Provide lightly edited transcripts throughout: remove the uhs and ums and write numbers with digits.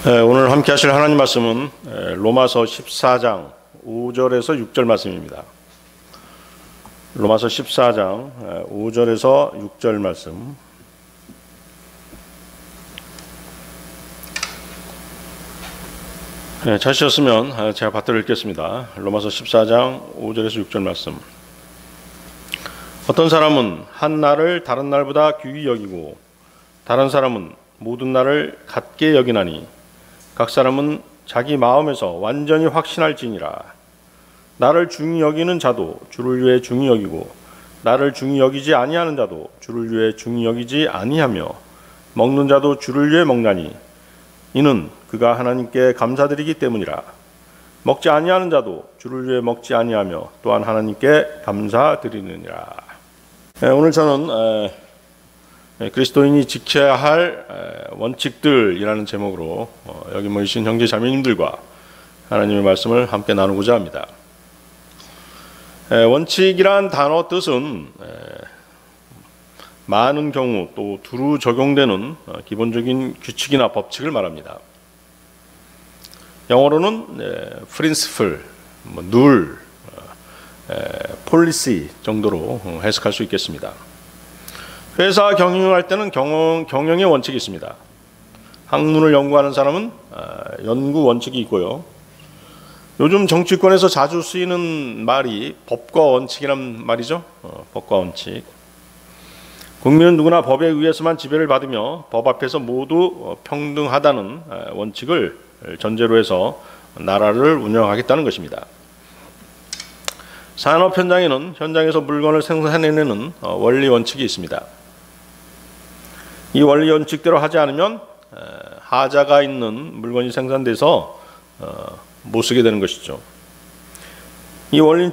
오늘 함께 하실 하나님 말씀은 로마서 14장 5절에서 6절 말씀입니다. 로마서 14장 5절에서 6절 말씀. 찾으셨으면 제가 받들어 읽겠습니다. 로마서 14장 5절에서 6절 말씀. 어떤 사람은 한 날을 다른 날보다 귀히 여기고 다른 사람은 모든 날을 같게 여기나니 각 사람은 자기 마음에서 완전히 확신할지니라. 나를 중히 여기는 자도 주를 위해 중히 여기고 나를 중히 여기지 아니하는 자도 주를 위해 중히 여기지 아니하며 먹는 자도 주를 위해 먹나니 이는 그가 하나님께 감사드리기 때문이라. 먹지 아니하는 자도 주를 위해 먹지 아니하며 또한 하나님께 감사드리느니라. 오늘 저는 그리스도인이 지켜야 할 원칙들이라는 제목으로 여기 모이신 형제 자매님들과 하나님의 말씀을 함께 나누고자 합니다. 원칙이란 단어 뜻은 많은 경우 또 두루 적용되는 기본적인 규칙이나 법칙을 말합니다. 영어로는 principle, 룰, policy 정도로 해석할 수 있겠습니다. 회사 경영할 때는 경영의 원칙이 있습니다. 학문을 연구하는 사람은 연구 원칙이 있고요. 요즘 정치권에서 자주 쓰이는 말이 법과 원칙이란 말이죠. 법과 원칙. 국민은 누구나 법에 의해서만 지배를 받으며 법 앞에서 모두 평등하다는 원칙을 전제로 해서 나라를 운영하겠다는 것입니다. 산업 현장에는 현장에서 물건을 생산해내는 원리 원칙이 있습니다. 이 원리 원칙대로 하지 않으면 하자가 있는 물건이 생산돼서 못 쓰게 되는 것이죠. 이 원리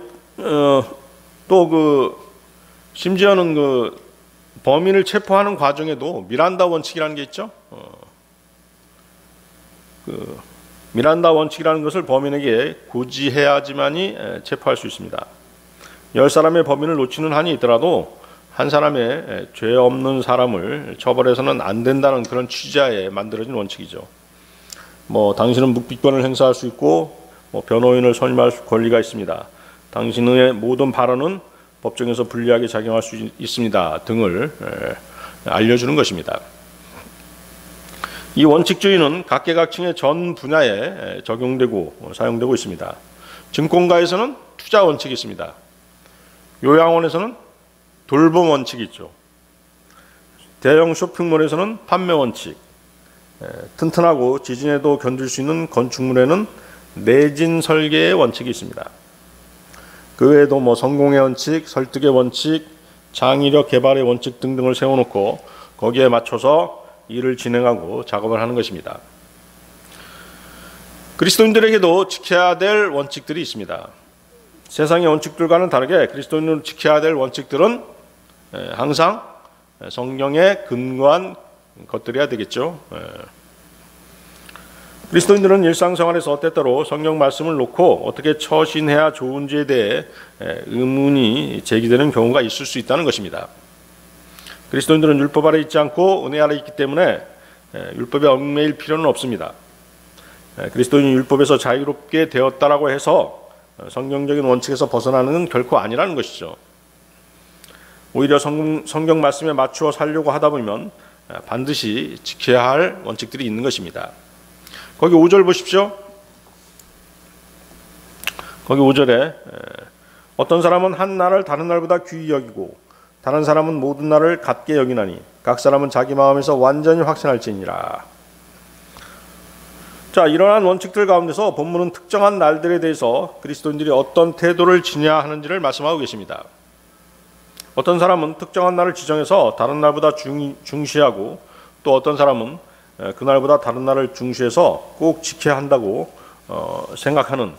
또 심지어는 범인을 체포하는 과정에도 미란다 원칙이라는 게 있죠. 미란다 원칙이라는 것을 범인에게 고지해야지만이 체포할 수 있습니다. 10사람의 범인을 놓치는 한이 있더라도 한 사람의 죄 없는 사람을 처벌해서는 안 된다는 그런 취지하에 만들어진 원칙이죠. 당신은 묵비권을 행사할 수 있고 변호인을 선임할 권리가 있습니다. 당신의 모든 발언은 법정에서 불리하게 작용할 수 있습니다. 등을 알려주는 것입니다. 이 원칙주의는 각계각층의 전 분야에 적용되고 사용되고 있습니다. 증권가에서는 투자 원칙이 있습니다. 요양원에서는 돌봄 원칙이 있죠. 대형 쇼핑몰에서는 판매 원칙, 튼튼하고 지진에도 견딜 수 있는 건축물에는 내진 설계의 원칙이 있습니다. 그 외에도 성공의 원칙, 설득의 원칙, 창의력 개발의 원칙 등등을 세워놓고 거기에 맞춰서 일을 진행하고 작업을 하는 것입니다. 그리스도인들에게도 지켜야 될 원칙들이 있습니다. 세상의 원칙들과는 다르게 그리스도인으로 지켜야 될 원칙들은 항상 성경에 근거한 것들이어야 되겠죠. 그리스도인들은 일상생활에서 때때로 성경 말씀을 놓고 어떻게 처신해야 좋은지에 대해 의문이 제기되는 경우가 있을 수 있다는 것입니다. 그리스도인들은 율법 아래 있지 않고 은혜 아래 있기 때문에 율법에 얽매일 필요는 없습니다. 그리스도인이 율법에서 자유롭게 되었다라고 해서 성경적인 원칙에서 벗어나는 건 결코 아니라는 것이죠. 오히려 성경 말씀에 맞추어 살려고 하다 보면 반드시 지켜야 할 원칙들이 있는 것입니다. 거기 5절 보십시오. 거기 5절에 어떤 사람은 한 날을 다른 날보다 귀히 여기고 다른 사람은 모든 날을 같게 여기나니 각 사람은 자기 마음에서 완전히 확신할지니라. 자, 이러한 원칙들 가운데서 본문은 특정한 날들에 대해서 그리스도인들이 어떤 태도를 지녀야 하는지를 말씀하고 계십니다. 어떤 사람은 특정한 날을 지정해서 다른 날보다 중시하고 또 어떤 사람은 그날보다 다른 날을 중시해서 꼭 지켜야 한다고 생각하는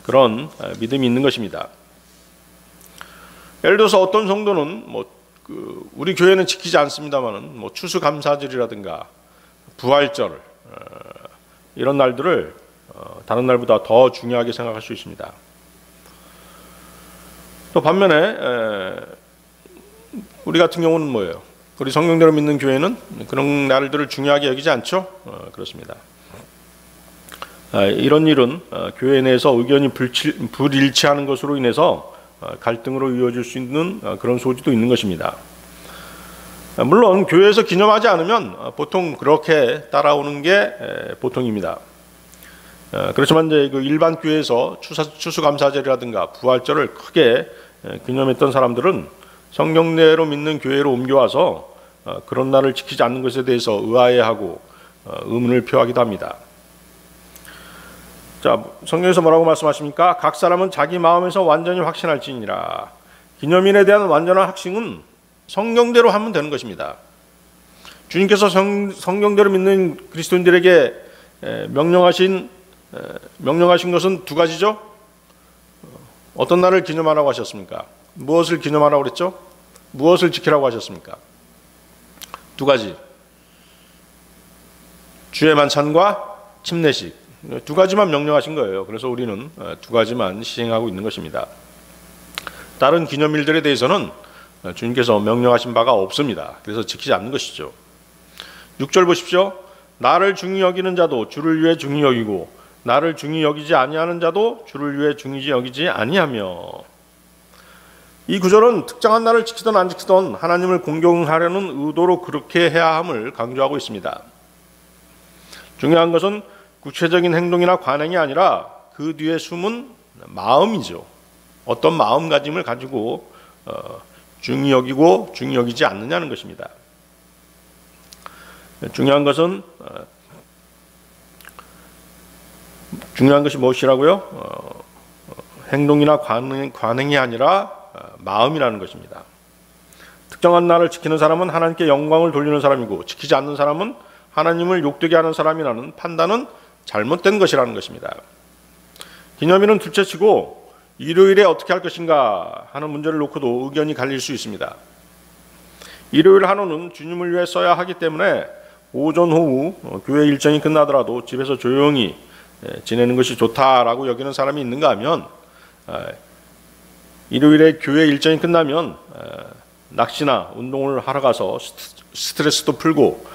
그런 믿음이 있는 것입니다. 예를 들어서 어떤 성도는 우리 교회는 지키지 않습니다만은 추수감사절이라든가 부활절 이런 날들을 다른 날보다 더 중요하게 생각할 수 있습니다. 또 반면에 우리 같은 경우는 뭐예요? 우리 성경대로 믿는 교회는 그런 날들을 중요하게 여기지 않죠? 그렇습니다. 이런 일은 교회 내에서 의견이 불일치하는 것으로 인해서 갈등으로 이어질 수 있는 그런 소지도 있는 것입니다. 물론 교회에서 기념하지 않으면 보통 그렇게 따라오는 게 보통입니다. 그렇지만 이제 그 일반 교회에서 추수감사절이라든가 부활절을 크게 기념했던 사람들은 성경대로 믿는 교회로 옮겨와서 그런 날을 지키지 않는 것에 대해서 의아해하고 의문을 표하기도 합니다. 자, 성경에서 뭐라고 말씀하십니까? 각 사람은 자기 마음에서 완전히 확신할지니라. 기념일에 대한 완전한 확신은 성경대로 하면 되는 것입니다. 주님께서 성경대로 믿는 그리스도인들에게 명령하신 것은 두 가지죠. 어떤 날을 기념하라고 하셨습니까? 무엇을 기념하라고 그랬죠? 무엇을 지키라고 하셨습니까? 두 가지. 주의 만찬과 침례식. 두 가지만 명령하신 거예요. 그래서 우리는 두 가지만 시행하고 있는 것입니다. 다른 기념일들에 대해서는 주님께서 명령하신 바가 없습니다. 그래서 지키지 않는 것이죠. 6절 보십시오. 나를 중히 여기는 자도 주를 위해 중히 여기고 나를 중히 여기지 아니하는 자도 주를 위해 중히 여기지 아니하며. 이 구절은 특정한 날을 지키든 안 지키든 하나님을 공경하려는 의도로 그렇게 해야 함을 강조하고 있습니다. 중요한 것은 구체적인 행동이나 관행이 아니라 그 뒤에 숨은 마음이죠. 어떤 마음가짐을 가지고 중히 여기고 중히 여기지 않느냐는 것입니다. 중요한 것이 무엇이라고요? 행동이나 관행이 아니라 마음이라는 것입니다. 특정한 날을 지키는 사람은 하나님께 영광을 돌리는 사람이고 지키지 않는 사람은 하나님을 욕되게 하는 사람이라는 판단은 잘못된 것이라는 것입니다. 기념일은 둘째치고 일요일에 어떻게 할 것인가 하는 문제를 놓고도 의견이 갈릴 수 있습니다. 일요일 한우는 주님을 위해 써야 하기 때문에 오전 오후 교회 일정이 끝나더라도 집에서 조용히 지내는 것이 좋다라고 여기는 사람이 있는가 하면 일요일에 교회 일정이 끝나면 낚시나 운동을 하러 가서 스트레스도 풀고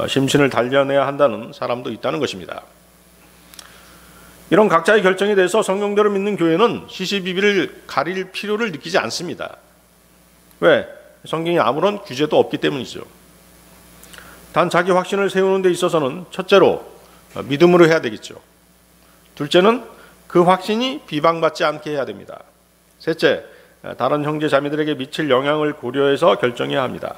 심신을 단련해야 한다는 사람도 있다는 것입니다. 이런 각자의 결정에 대해서 성경대로 믿는 교회는 시시비비를 가릴 필요를 느끼지 않습니다. 왜? 성경에 아무런 규제도 없기 때문이죠. 단 자기 확신을 세우는 데 있어서는 첫째로 믿음으로 해야 되겠죠. 둘째는 그 확신이 비방받지 않게 해야 됩니다. 셋째, 다른 형제 자매들에게 미칠 영향을 고려해서 결정해야 합니다.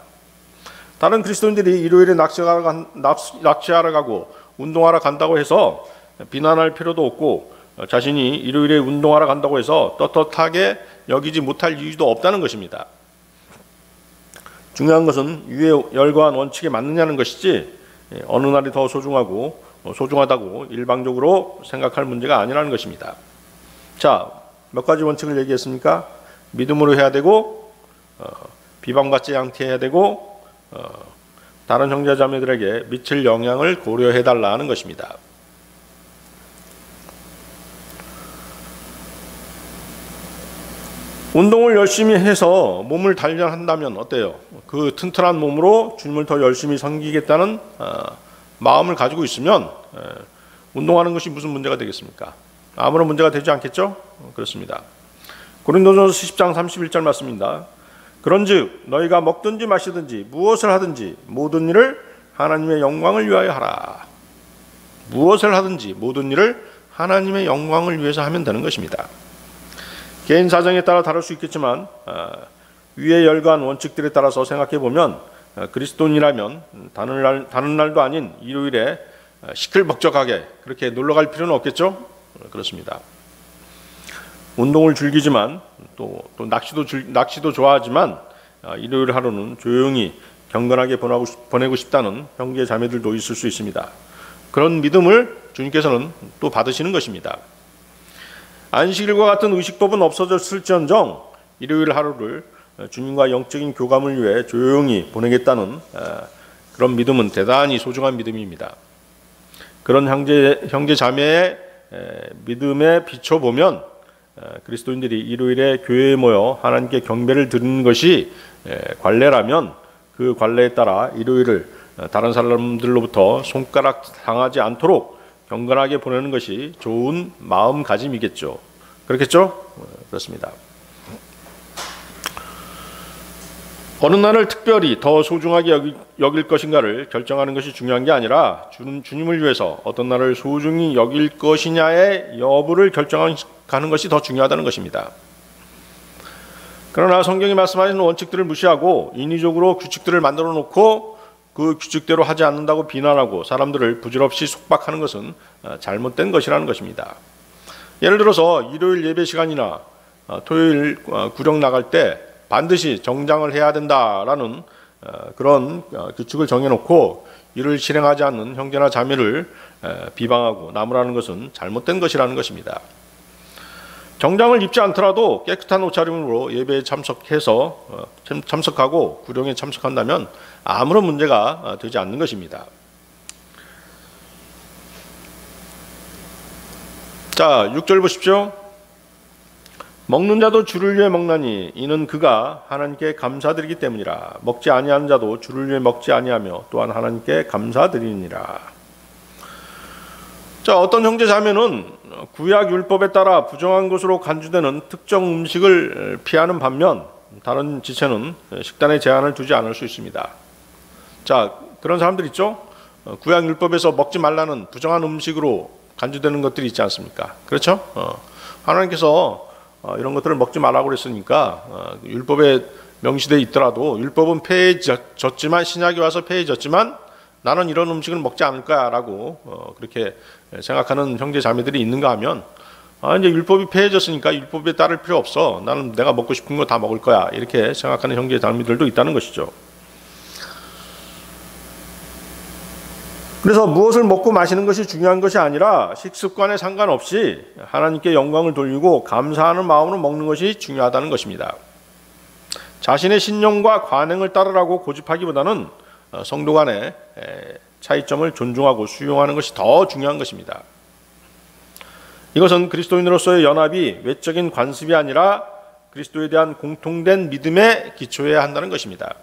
다른 그리스도인들이 일요일에 낚시하러 가고 운동하러 간다고 해서 비난할 필요도 없고 자신이 일요일에 운동하러 간다고 해서 떳떳하게 여기지 못할 이유도 없다는 것입니다. 중요한 것은 위의 열거한 원칙에 맞느냐는 것이지 어느 날이 더 소중하다고 일방적으로 생각할 문제가 아니라는 것입니다. 자, 몇 가지 원칙을 얘기했습니까? 믿음으로 해야 되고 비방받지 않게 해야 되고 다른 형제자매들에게 미칠 영향을 고려해달라는 것입니다. 운동을 열심히 해서 몸을 단련한다면 어때요? 그 튼튼한 몸으로 주님을 더 열심히 섬기겠다는 마음을 가지고 있으면 운동하는 것이 무슨 문제가 되겠습니까? 아무런 문제가 되지 않겠죠? 그렇습니다. 고린도전서 10장 31절 말씀입니다. 그런즉 너희가 먹든지 마시든지 무엇을 하든지 모든 일을 하나님의 영광을 위하여 하라. 무엇을 하든지 모든 일을 하나님의 영광을 위해서 하면 되는 것입니다. 개인 사정에 따라 다를 수 있겠지만 위에 열거한 원칙들에 따라서 생각해 보면 그리스도인이라면 다른 날도 아닌 일요일에 시끌벅적하게 그렇게 놀러 갈 필요는 없겠죠? 그렇습니다. 운동을 즐기지만 또 낚시도 좋아하지만 일요일 하루는 조용히 경건하게 보내고 싶다는 형제 자매들도 있을 수 있습니다. 그런 믿음을 주님께서는 또 받으시는 것입니다. 안식일과 같은 의식법은 없어졌을지언정 일요일 하루를 주님과 영적인 교감을 위해 조용히 보내겠다는 그런 믿음은 대단히 소중한 믿음입니다. 그런 형제 자매의 믿음에 비춰보면 그리스도인들이 일요일에 교회에 모여 하나님께 경배를 드리는 것이 관례라면 그 관례에 따라 일요일을 다른 사람들로부터 손가락 당하지 않도록 경건하게 보내는 것이 좋은 마음가짐이겠죠. 그렇겠죠? 그렇습니다. 어느 날을 특별히 더 소중하게 여길 것인가를 결정하는 것이 중요한 게 아니라 주님을 위해서 어떤 날을 소중히 여길 것이냐의 여부를 결정하는 것이 더 중요하다는 것입니다. 그러나 성경이 말씀하시는 원칙들을 무시하고 인위적으로 규칙들을 만들어 놓고 그 규칙대로 하지 않는다고 비난하고 사람들을 부질없이 속박하는 것은 잘못된 것이라는 것입니다. 예를 들어서 일요일 예배 시간이나 토요일 구령 나갈 때 반드시 정장을 해야 된다라는 그런 규칙을 정해놓고 이를 실행하지 않는 형제나 자매를 비방하고 나무라는 것은 잘못된 것이라는 것입니다. 정장을 입지 않더라도 깨끗한 옷차림으로 예배에 참석하고 구령에 참석한다면 아무런 문제가 되지 않는 것입니다. 자, 6절 보십시오. 먹는 자도 주를 위해 먹나니 이는 그가 하나님께 감사드리기 때문이라. 먹지 아니하는 자도 주를 위해 먹지 아니하며 또한 하나님께 감사드리니라. 자, 어떤 형제 자매는 구약 율법에 따라 부정한 것으로 간주되는 특정 음식을 피하는 반면 다른 지체는 식단에 제한을 두지 않을 수 있습니다. 자, 그런 사람들 있죠? 구약 율법에서 먹지 말라는 부정한 음식으로 간주되는 것들이 있지 않습니까? 그렇죠? 하나님께서 이런 것들을 먹지 말라고 그랬으니까 율법에 명시되어 있더라도 율법은 폐해졌지만 신약이 와서 폐해졌지만 나는 이런 음식을 먹지 않을 거야 라고 그렇게 생각하는 형제 자매들이 있는가 하면 이제 율법이 폐해졌으니까 율법에 따를 필요 없어, 나는 내가 먹고 싶은 거 다 먹을 거야 이렇게 생각하는 형제 자매들도 있다는 것이죠. 그래서 무엇을 먹고 마시는 것이 중요한 것이 아니라 식습관에 상관없이 하나님께 영광을 돌리고 감사하는 마음으로 먹는 것이 중요하다는 것입니다. 자신의 신념과 관행을 따르라고 고집하기보다는 성도 간의 차이점을 존중하고 수용하는 것이 더 중요한 것입니다. 이것은 그리스도인으로서의 연합이 외적인 관습이 아니라 그리스도에 대한 공통된 믿음에 기초해야 한다는 것입니다.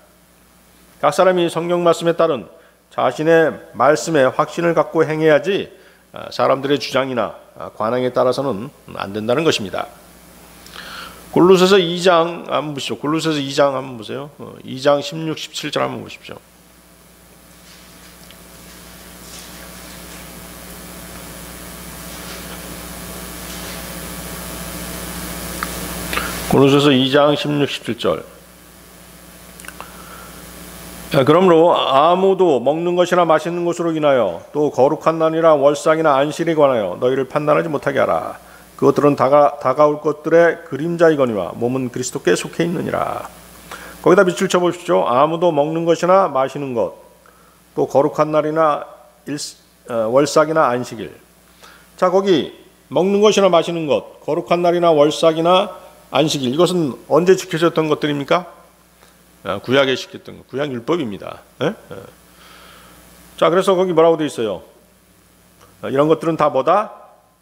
각 사람이 성경 말씀에 따른 자신의 말씀에 확신을 갖고 행해야지 사람들의 주장이나 관행에 따라서는 안 된다는 것입니다. 골로새서 2장 한번 보시죠. 골로새서 2장 한번 보세요. 2장 16, 17절 한번 보십시오. 골로새서 2장 16, 17절. 그러므로 아무도 먹는 것이나 마시는 것으로 인하여 또 거룩한 날이나 월삭이나 안식일에 관하여 너희를 판단하지 못하게 하라. 그것들은 다가올 것들의 그림자이거니와 몸은 그리스도께 속해 있느니라. 거기다 밑줄 쳐보십시오. 아무도 먹는 것이나 마시는 것, 또 거룩한 날이나 월삭이나 안식일. 자, 거기 먹는 것이나 마시는 것, 거룩한 날이나 월삭이나 안식일, 이것은 언제 지켜졌던 것들입니까? 구약에 시켰던 것, 구약 율법입니다. 자, 그래서 거기 뭐라고 되어 있어요? 이런 것들은 다 뭐다?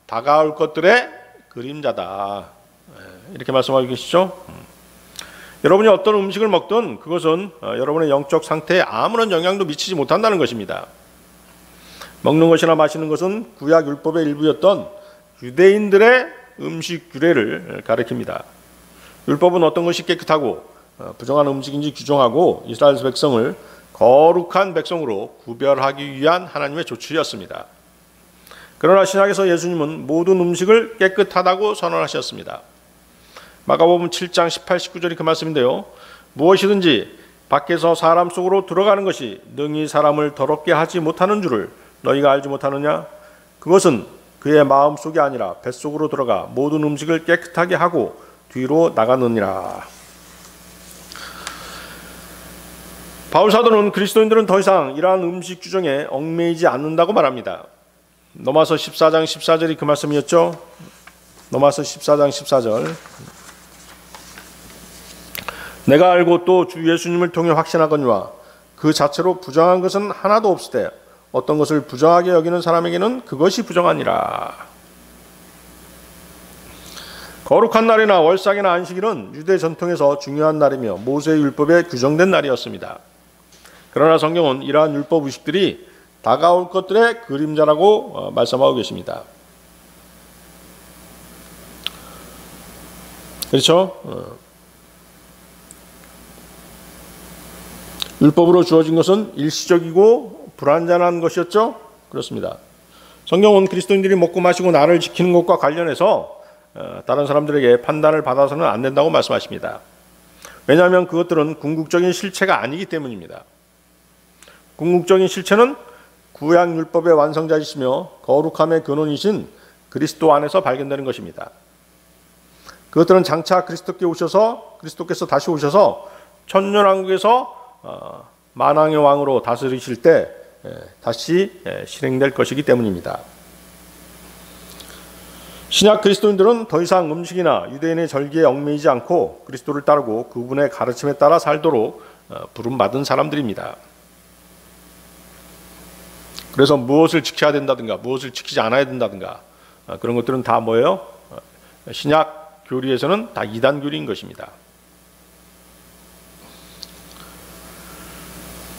다가올 것들의 그림자다. 이렇게 말씀하고 계시죠? 여러분이 어떤 음식을 먹든 그것은 여러분의 영적 상태에 아무런 영향도 미치지 못한다는 것입니다. 먹는 것이나 마시는 것은 구약 율법의 일부였던 유대인들의 음식 규례를 가리킵니다. 율법은 어떤 것이 깨끗하고 부정한 음식인지 규정하고 이스라엘 백성을 거룩한 백성으로 구별하기 위한 하나님의 조치였습니다. 그러나 신약에서 예수님은 모든 음식을 깨끗하다고 선언하셨습니다. 마가복음 7장 18, 19절이 그 말씀인데요. 무엇이든지 밖에서 사람 속으로 들어가는 것이 능히 사람을 더럽게 하지 못하는 줄을 너희가 알지 못하느냐? 그것은 그의 마음속이 아니라 뱃속으로 들어가 모든 음식을 깨끗하게 하고 뒤로 나가느니라. 바울 사도는 그리스도인들은 더 이상 이러한 음식 규정에 얽매이지 않는다고 말합니다. 로마서 14장 14절이 그 말씀이었죠. 로마서 14장 14절. 내가 알고 또 주 예수님을 통해 확신하거니와 그 자체로 부정한 것은 하나도 없으되 어떤 것을 부정하게 여기는 사람에게는 그것이 부정하니라. 거룩한 날이나 월삭이나 안식일은 유대 전통에서 중요한 날이며 모세의 율법에 규정된 날이었습니다. 그러나 성경은 이러한 율법 의식들이 다가올 것들의 그림자라고 말씀하고 계십니다. 그렇죠? 율법으로 주어진 것은 일시적이고 불완전한 것이었죠? 그렇습니다. 성경은 그리스도인들이 먹고 마시고 나를 지키는 것과 관련해서 다른 사람들에게 판단을 받아서는 안 된다고 말씀하십니다. 왜냐하면 그것들은 궁극적인 실체가 아니기 때문입니다. 궁극적인 실체는 구약 율법의 완성자이시며 거룩함의 근원이신 그리스도 안에서 발견되는 것입니다. 그것들은 장차 그리스도께서 다시 오셔서 천년왕국에서 만왕의 왕으로 다스리실 때 다시 실행될 것이기 때문입니다. 신약 그리스도인들은 더 이상 음식이나 유대인의 절기에 얽매이지 않고 그리스도를 따르고 그분의 가르침에 따라 살도록 부름받은 사람들입니다. 그래서 무엇을 지켜야 된다든가 무엇을 지키지 않아야 된다든가 그런 것들은 다 뭐예요? 신약 교리에서는 다 이단 교리인 것입니다.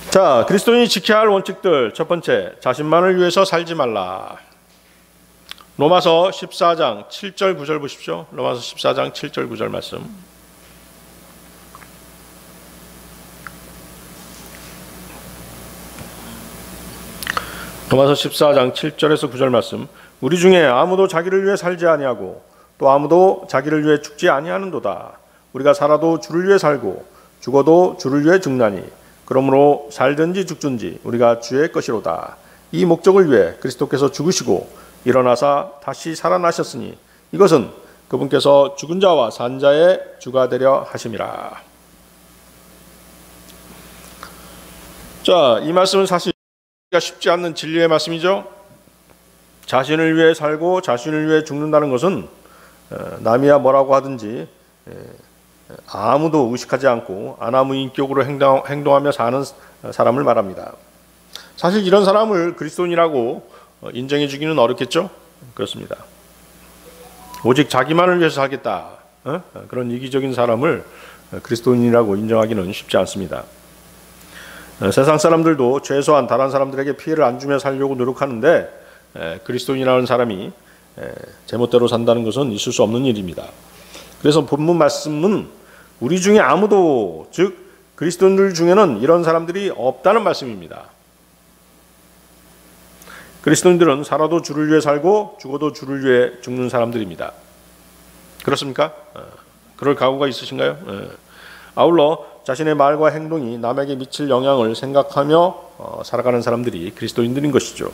자, 그리스도인이 지켜야 할 원칙들 첫 번째, 자신만을 위해서 살지 말라. 로마서 14장 7절 9절 보십시오. 로마서 14장 7절 9절 말씀. 로마서 14장 7절에서 9절 말씀. 우리 중에 아무도 자기를 위해 살지 아니하고 또 아무도 자기를 위해 죽지 아니하는도다. 우리가 살아도 주를 위해 살고 죽어도 주를 위해 죽나니 그러므로 살든지 죽든지 우리가 주의 것이로다. 이 목적을 위해 그리스도께서 죽으시고 일어나사 다시 살아나셨으니 이것은 그분께서 죽은 자와 산 자의 주가 되려 하심이라. 자, 이 말씀은 사실 쉽지 않는 진리의 말씀이죠. 자신을 위해 살고 자신을 위해 죽는다는 것은 남이야 뭐라고 하든지 아무도 의식하지 않고 아나무인격으로 행동하며 사는 사람을 말합니다. 사실 이런 사람을 그리스도인이라고 인정해 주기는 어렵겠죠? 그렇습니다. 오직 자기만을 위해서 살겠다. 그런 이기적인 사람을 그리스도인이라고 인정하기는 쉽지 않습니다. 세상 사람들도 최소한 다른 사람들에게 피해를 안 주며 살려고 노력하는데 그리스도인이라는 사람이 제멋대로 산다는 것은 있을 수 없는 일입니다. 그래서 본문 말씀은 우리 중에 아무도, 즉 그리스도인들 중에는 이런 사람들이 없다는 말씀입니다. 그리스도인들은 살아도 주를 위해 살고 죽어도 주를 위해 죽는 사람들입니다. 그렇습니까? 그럴 각오가 있으신가요? 아울러 자신의 말과 행동이 남에게 미칠 영향을 생각하며 살아가는 사람들이 그리스도인들인 것이죠.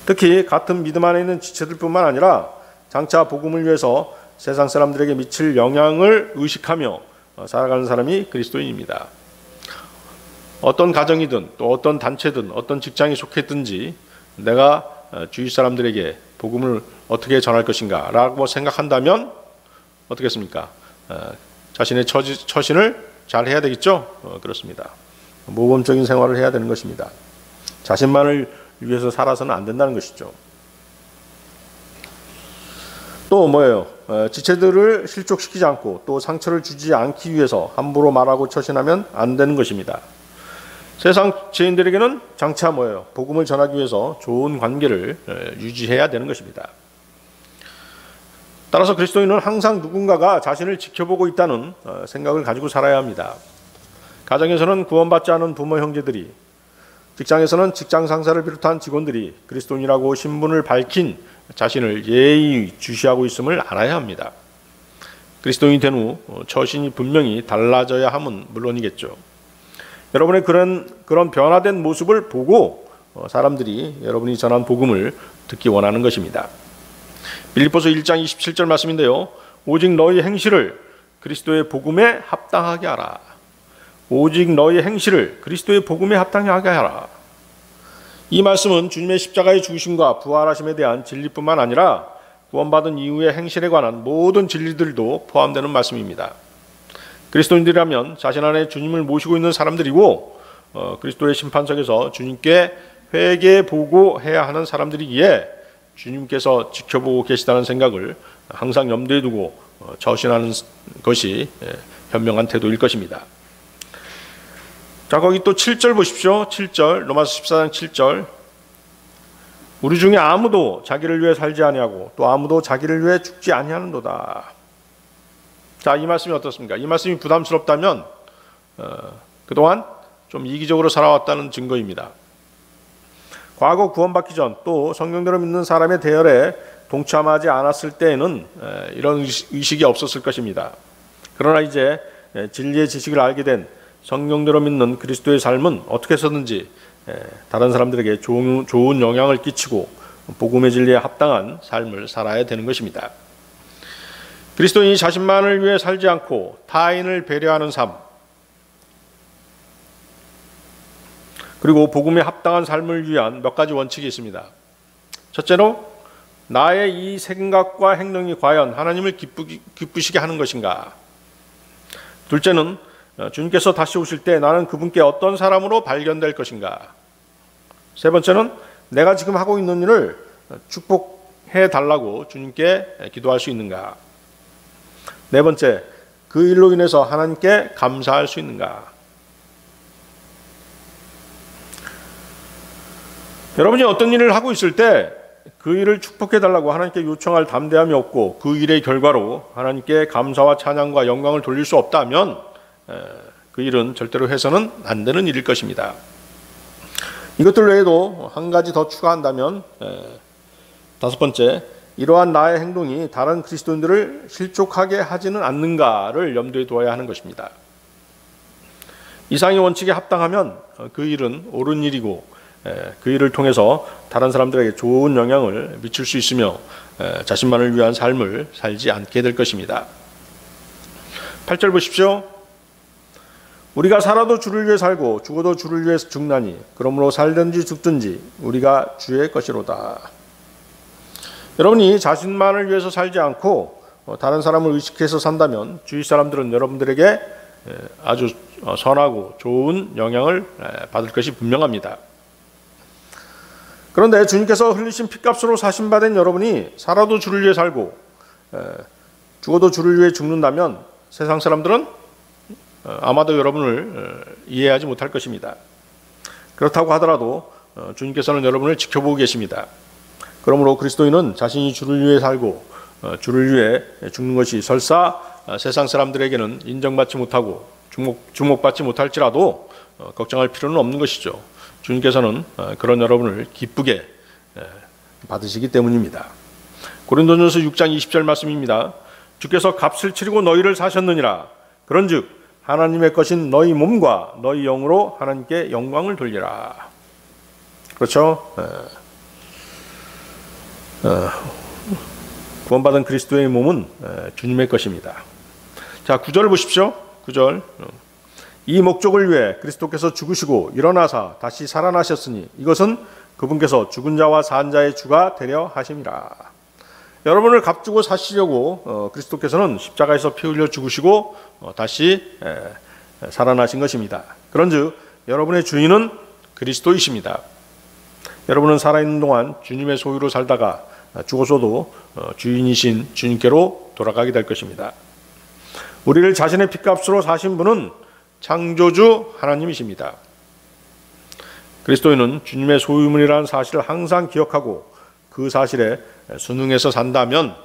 특히 같은 믿음 안에 있는 지체들뿐만 아니라 장차 복음을 위해서 세상 사람들에게 미칠 영향을 의식하며 살아가는 사람이 그리스도인입니다. 어떤 가정이든 또 어떤 단체든 어떤 직장에 속했든지 내가 주위 사람들에게 복음을 어떻게 전할 것인가 라고 생각한다면 어떻겠습니까? 자신의 처신을 잘 해야 되겠죠? 그렇습니다. 모범적인 생활을 해야 되는 것입니다. 자신만을 위해서 살아서는 안 된다는 것이죠. 또 뭐예요? 지체들을 실족시키지 않고 또 상처를 주지 않기 위해서 함부로 말하고 처신하면 안 되는 것입니다. 세상 죄인들에게는 장차 뭐예요? 복음을 전하기 위해서 좋은 관계를 유지해야 되는 것입니다. 따라서 그리스도인은 항상 누군가가 자신을 지켜보고 있다는 생각을 가지고 살아야 합니다. 가정에서는 구원받지 않은 부모 형제들이, 직장에서는 직장 상사를 비롯한 직원들이 그리스도인이라고 신분을 밝힌 자신을 예의주시하고 있음을 알아야 합니다. 그리스도인이 된 후 처신이 분명히 달라져야 함은 물론이겠죠. 여러분의 그런 변화된 모습을 보고 사람들이 여러분이 전한 복음을 듣기 원하는 것입니다. 빌립보서 1장 27절 말씀인데요. 오직 너희 행실을 그리스도의 복음에 합당하게 하라. 오직 너희 행실을 그리스도의 복음에 합당하게 하라. 이 말씀은 주님의 십자가의 죽으심과 부활하심에 대한 진리뿐만 아니라 구원받은 이후의 행실에 관한 모든 진리들도 포함되는 말씀입니다. 그리스도인들이라면 자신 안에 주님을 모시고 있는 사람들이고 그리스도의 심판석에서 주님께 회개 보고해야 하는 사람들이기에 주님께서 지켜보고 계시다는 생각을 항상 염두에 두고 처신하는 것이 현명한 태도일 것입니다. 자, 거기 또 7절 보십시오. 7절, 로마서 14장 7절. 우리 중에 아무도 자기를 위해 살지 아니하고 또 아무도 자기를 위해 죽지 아니하는도다. 자, 이 말씀이 어떻습니까? 이 말씀이 부담스럽다면 그동안 좀 이기적으로 살아왔다는 증거입니다. 과거 구원받기 전 또 성경대로 믿는 사람의 대열에 동참하지 않았을 때에는 이런 의식이 없었을 것입니다. 그러나 이제 진리의 지식을 알게 된 성경대로 믿는 그리스도의 삶은 어떻게 해서든지 다른 사람들에게 좋은 영향을 끼치고 복음의 진리에 합당한 삶을 살아야 되는 것입니다. 그리스도인이 자신만을 위해 살지 않고 타인을 배려하는 삶, 그리고 복음에 합당한 삶을 위한 몇 가지 원칙이 있습니다. 첫째로 나의 이 생각과 행동이 과연 하나님을 기쁘시게 하는 것인가. 둘째는 주님께서 다시 오실 때 나는 그분께 어떤 사람으로 발견될 것인가. 세 번째는 내가 지금 하고 있는 일을 축복해 달라고 주님께 기도할 수 있는가. 네 번째, 그 일로 인해서 하나님께 감사할 수 있는가. 여러분이 어떤 일을 하고 있을 때 그 일을 축복해 달라고 하나님께 요청할 담대함이 없고 그 일의 결과로 하나님께 감사와 찬양과 영광을 돌릴 수 없다면 그 일은 절대로 해서는 안 되는 일일 것입니다. 이것들 외에도 한 가지 더 추가한다면 다섯 번째, 이러한 나의 행동이 다른 그리스도인들을 실족하게 하지는 않는가를 염두에 두어야 하는 것입니다. 이상의 원칙에 합당하면 그 일은 옳은 일이고 그 일을 통해서 다른 사람들에게 좋은 영향을 미칠 수 있으며 자신만을 위한 삶을 살지 않게 될 것입니다. 8절 보십시오. 우리가 살아도 주를 위해 살고 죽어도 주를 위해 죽나니 그러므로 살든지 죽든지 우리가 주의 것이로다. 여러분이 자신만을 위해서 살지 않고 다른 사람을 의식해서 산다면 주위 사람들은 여러분들에게 아주 선하고 좋은 영향을 받을 것이 분명합니다. 그런데 주님께서 흘리신 피값으로 사신받은 여러분이 살아도 주를 위해 살고 죽어도 주를 위해 죽는다면 세상 사람들은 아마도 여러분을 이해하지 못할 것입니다. 그렇다고 하더라도 주님께서는 여러분을 지켜보고 계십니다. 그러므로 그리스도인은 자신이 주를 위해 살고 주를 위해 죽는 것이 설사 세상 사람들에게는 인정받지 못하고 주목받지 못할지라도 걱정할 필요는 없는 것이죠. 주님께서는 그런 여러분을 기쁘게 받으시기 때문입니다. 고린도전서 6장 20절 말씀입니다. 주께서 값을 치르고 너희를 사셨느니라. 그런즉 하나님의 것인 너희 몸과 너희 영으로 하나님께 영광을 돌리라. 그렇죠? 구원받은 그리스도의 몸은 주님의 것입니다. 자, 9절을 보십시오. 9절. 이 목적을 위해 그리스도께서 죽으시고 일어나사 다시 살아나셨으니 이것은 그분께서 죽은 자와 산 자의 주가 되려 하심이라. 여러분을 값주고 사시려고 그리스도께서는 십자가에서 피 흘려 죽으시고 다시 살아나신 것입니다. 그런즉 여러분의 주인은 그리스도이십니다. 여러분은 살아있는 동안 주님의 소유로 살다가 죽어서도 주인이신 주님께로 돌아가게 될 것입니다. 우리를 자신의 피값으로 사신 분은 창조주 하나님이십니다. 그리스도인은 주님의 소유물이라는 사실을 항상 기억하고 그 사실에 순응해서 산다면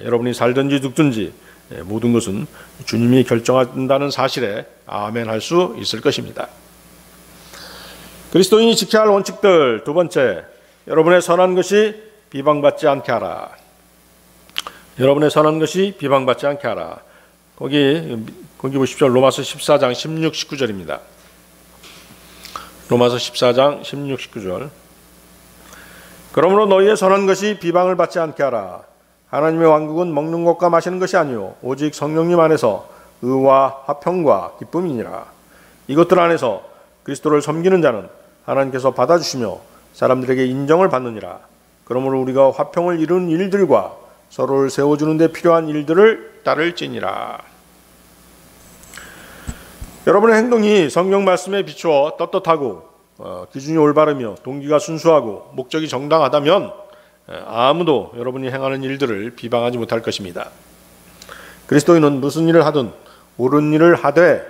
여러분이 살든지 죽든지 모든 것은 주님이 결정한다는 사실에 아멘 할 수 있을 것입니다. 그리스도인이 지켜야 할 원칙들, 두 번째, 여러분의 선한 것이 비방받지 않게 하라. 여러분의 선한 것이 비방받지 않게 하라. 거기 보십시오. 로마서 14장 16, 19절입니다. 로마서 14장 16, 19절. 그러므로 너희의 선한 것이 비방을 받지 않게 하라. 하나님의 왕국은 먹는 것과 마시는 것이 아니요 오직 성령님 안에서 의와 화평과 기쁨이니라. 이것들 안에서 그리스도를 섬기는 자는 하나님께서 받아주시며 사람들에게 인정을 받느니라. 그러므로 우리가 화평을 이루는 일들과 서로를 세워주는 데 필요한 일들을 따를지니라. 여러분의 행동이 성경 말씀에 비추어 떳떳하고 기준이 올바르며 동기가 순수하고 목적이 정당하다면 아무도 여러분이 행하는 일들을 비방하지 못할 것입니다. 그리스도인은 무슨 일을 하든 옳은 일을 하되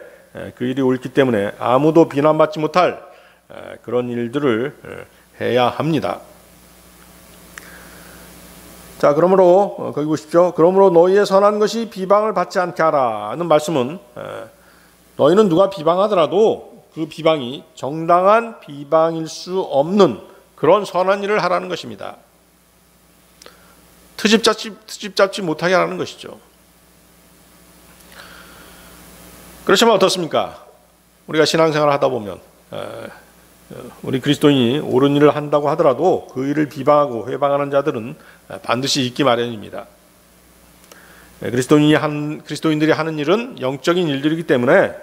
그 일이 옳기 때문에 아무도 비난받지 못할 그런 일들을 해야 합니다. 자, 그러므로 거기 보십시오. 그러므로 너희의 선한 것이 비방을 받지 않게 하라는 말씀은 너희는 누가 비방하더라도 그 비방이 정당한 비방일 수 없는 그런 선한 일을 하라는 것입니다. 트집 잡지 못하게 하라는 것이죠. 그렇지만 어떻습니까? 우리가 신앙생활을 하다 보면 우리 그리스도인이 옳은 일을 한다고 하더라도 그 일을 비방하고 회방하는 자들은 반드시 있기 마련입니다. 그리스도인들이 하는 일은 영적인 일들이기 때문에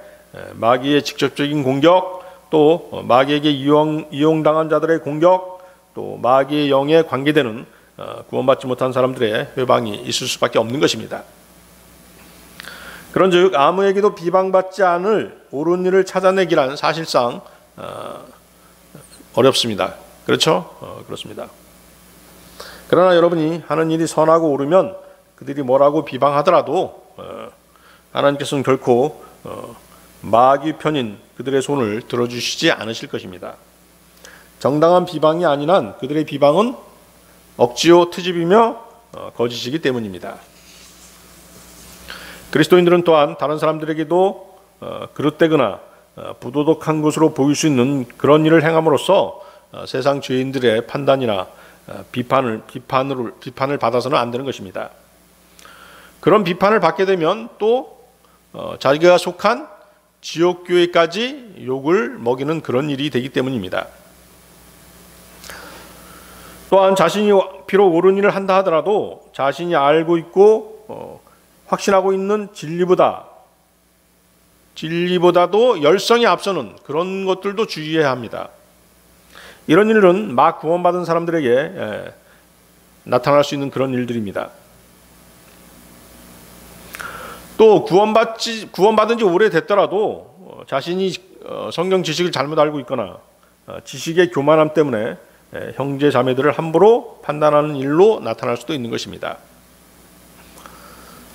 마귀의 직접적인 공격, 또 마귀에게 이용당한 자들의 공격, 또 마귀의 영에 관계되는 구원받지 못한 사람들의 회방이 있을 수밖에 없는 것입니다. 그런즉 아무에게도 비방받지 않을 옳은 일을 찾아내기란 사실상 어렵습니다. 그렇죠? 그렇습니다. 그러나 여러분이 하는 일이 선하고 옳으면 그들이 뭐라고 비방하더라도 하나님께서는 결코 마귀 편인 그들의 손을 들어주시지 않으실 것입니다. 정당한 비방이 아닌 한 그들의 비방은 억지요 트집이며 거짓이기 때문입니다. 그리스도인들은 또한 다른 사람들에게도 그릇되거나 부도덕한 것으로 보일 수 있는 그런 일을 행함으로써 세상 죄인들의 판단이나 비판을 받아서는 안 되는 것입니다. 그런 비판을 받게 되면 또 자기가 속한 지옥교회까지 욕을 먹이는 그런 일이 되기 때문입니다. 또한 자신이 비록 옳은 일을 한다 하더라도 자신이 알고 있고 확신하고 있는 진리보다도 열성이 앞서는 그런 것들도 주의해야 합니다. 이런 일은 막 구원받은 사람들에게 나타날 수 있는 그런 일들입니다. 또 구원받은 지 오래됐더라도 자신이 성경 지식을 잘못 알고 있거나 지식의 교만함 때문에 형제 자매들을 함부로 판단하는 일로 나타날 수도 있는 것입니다.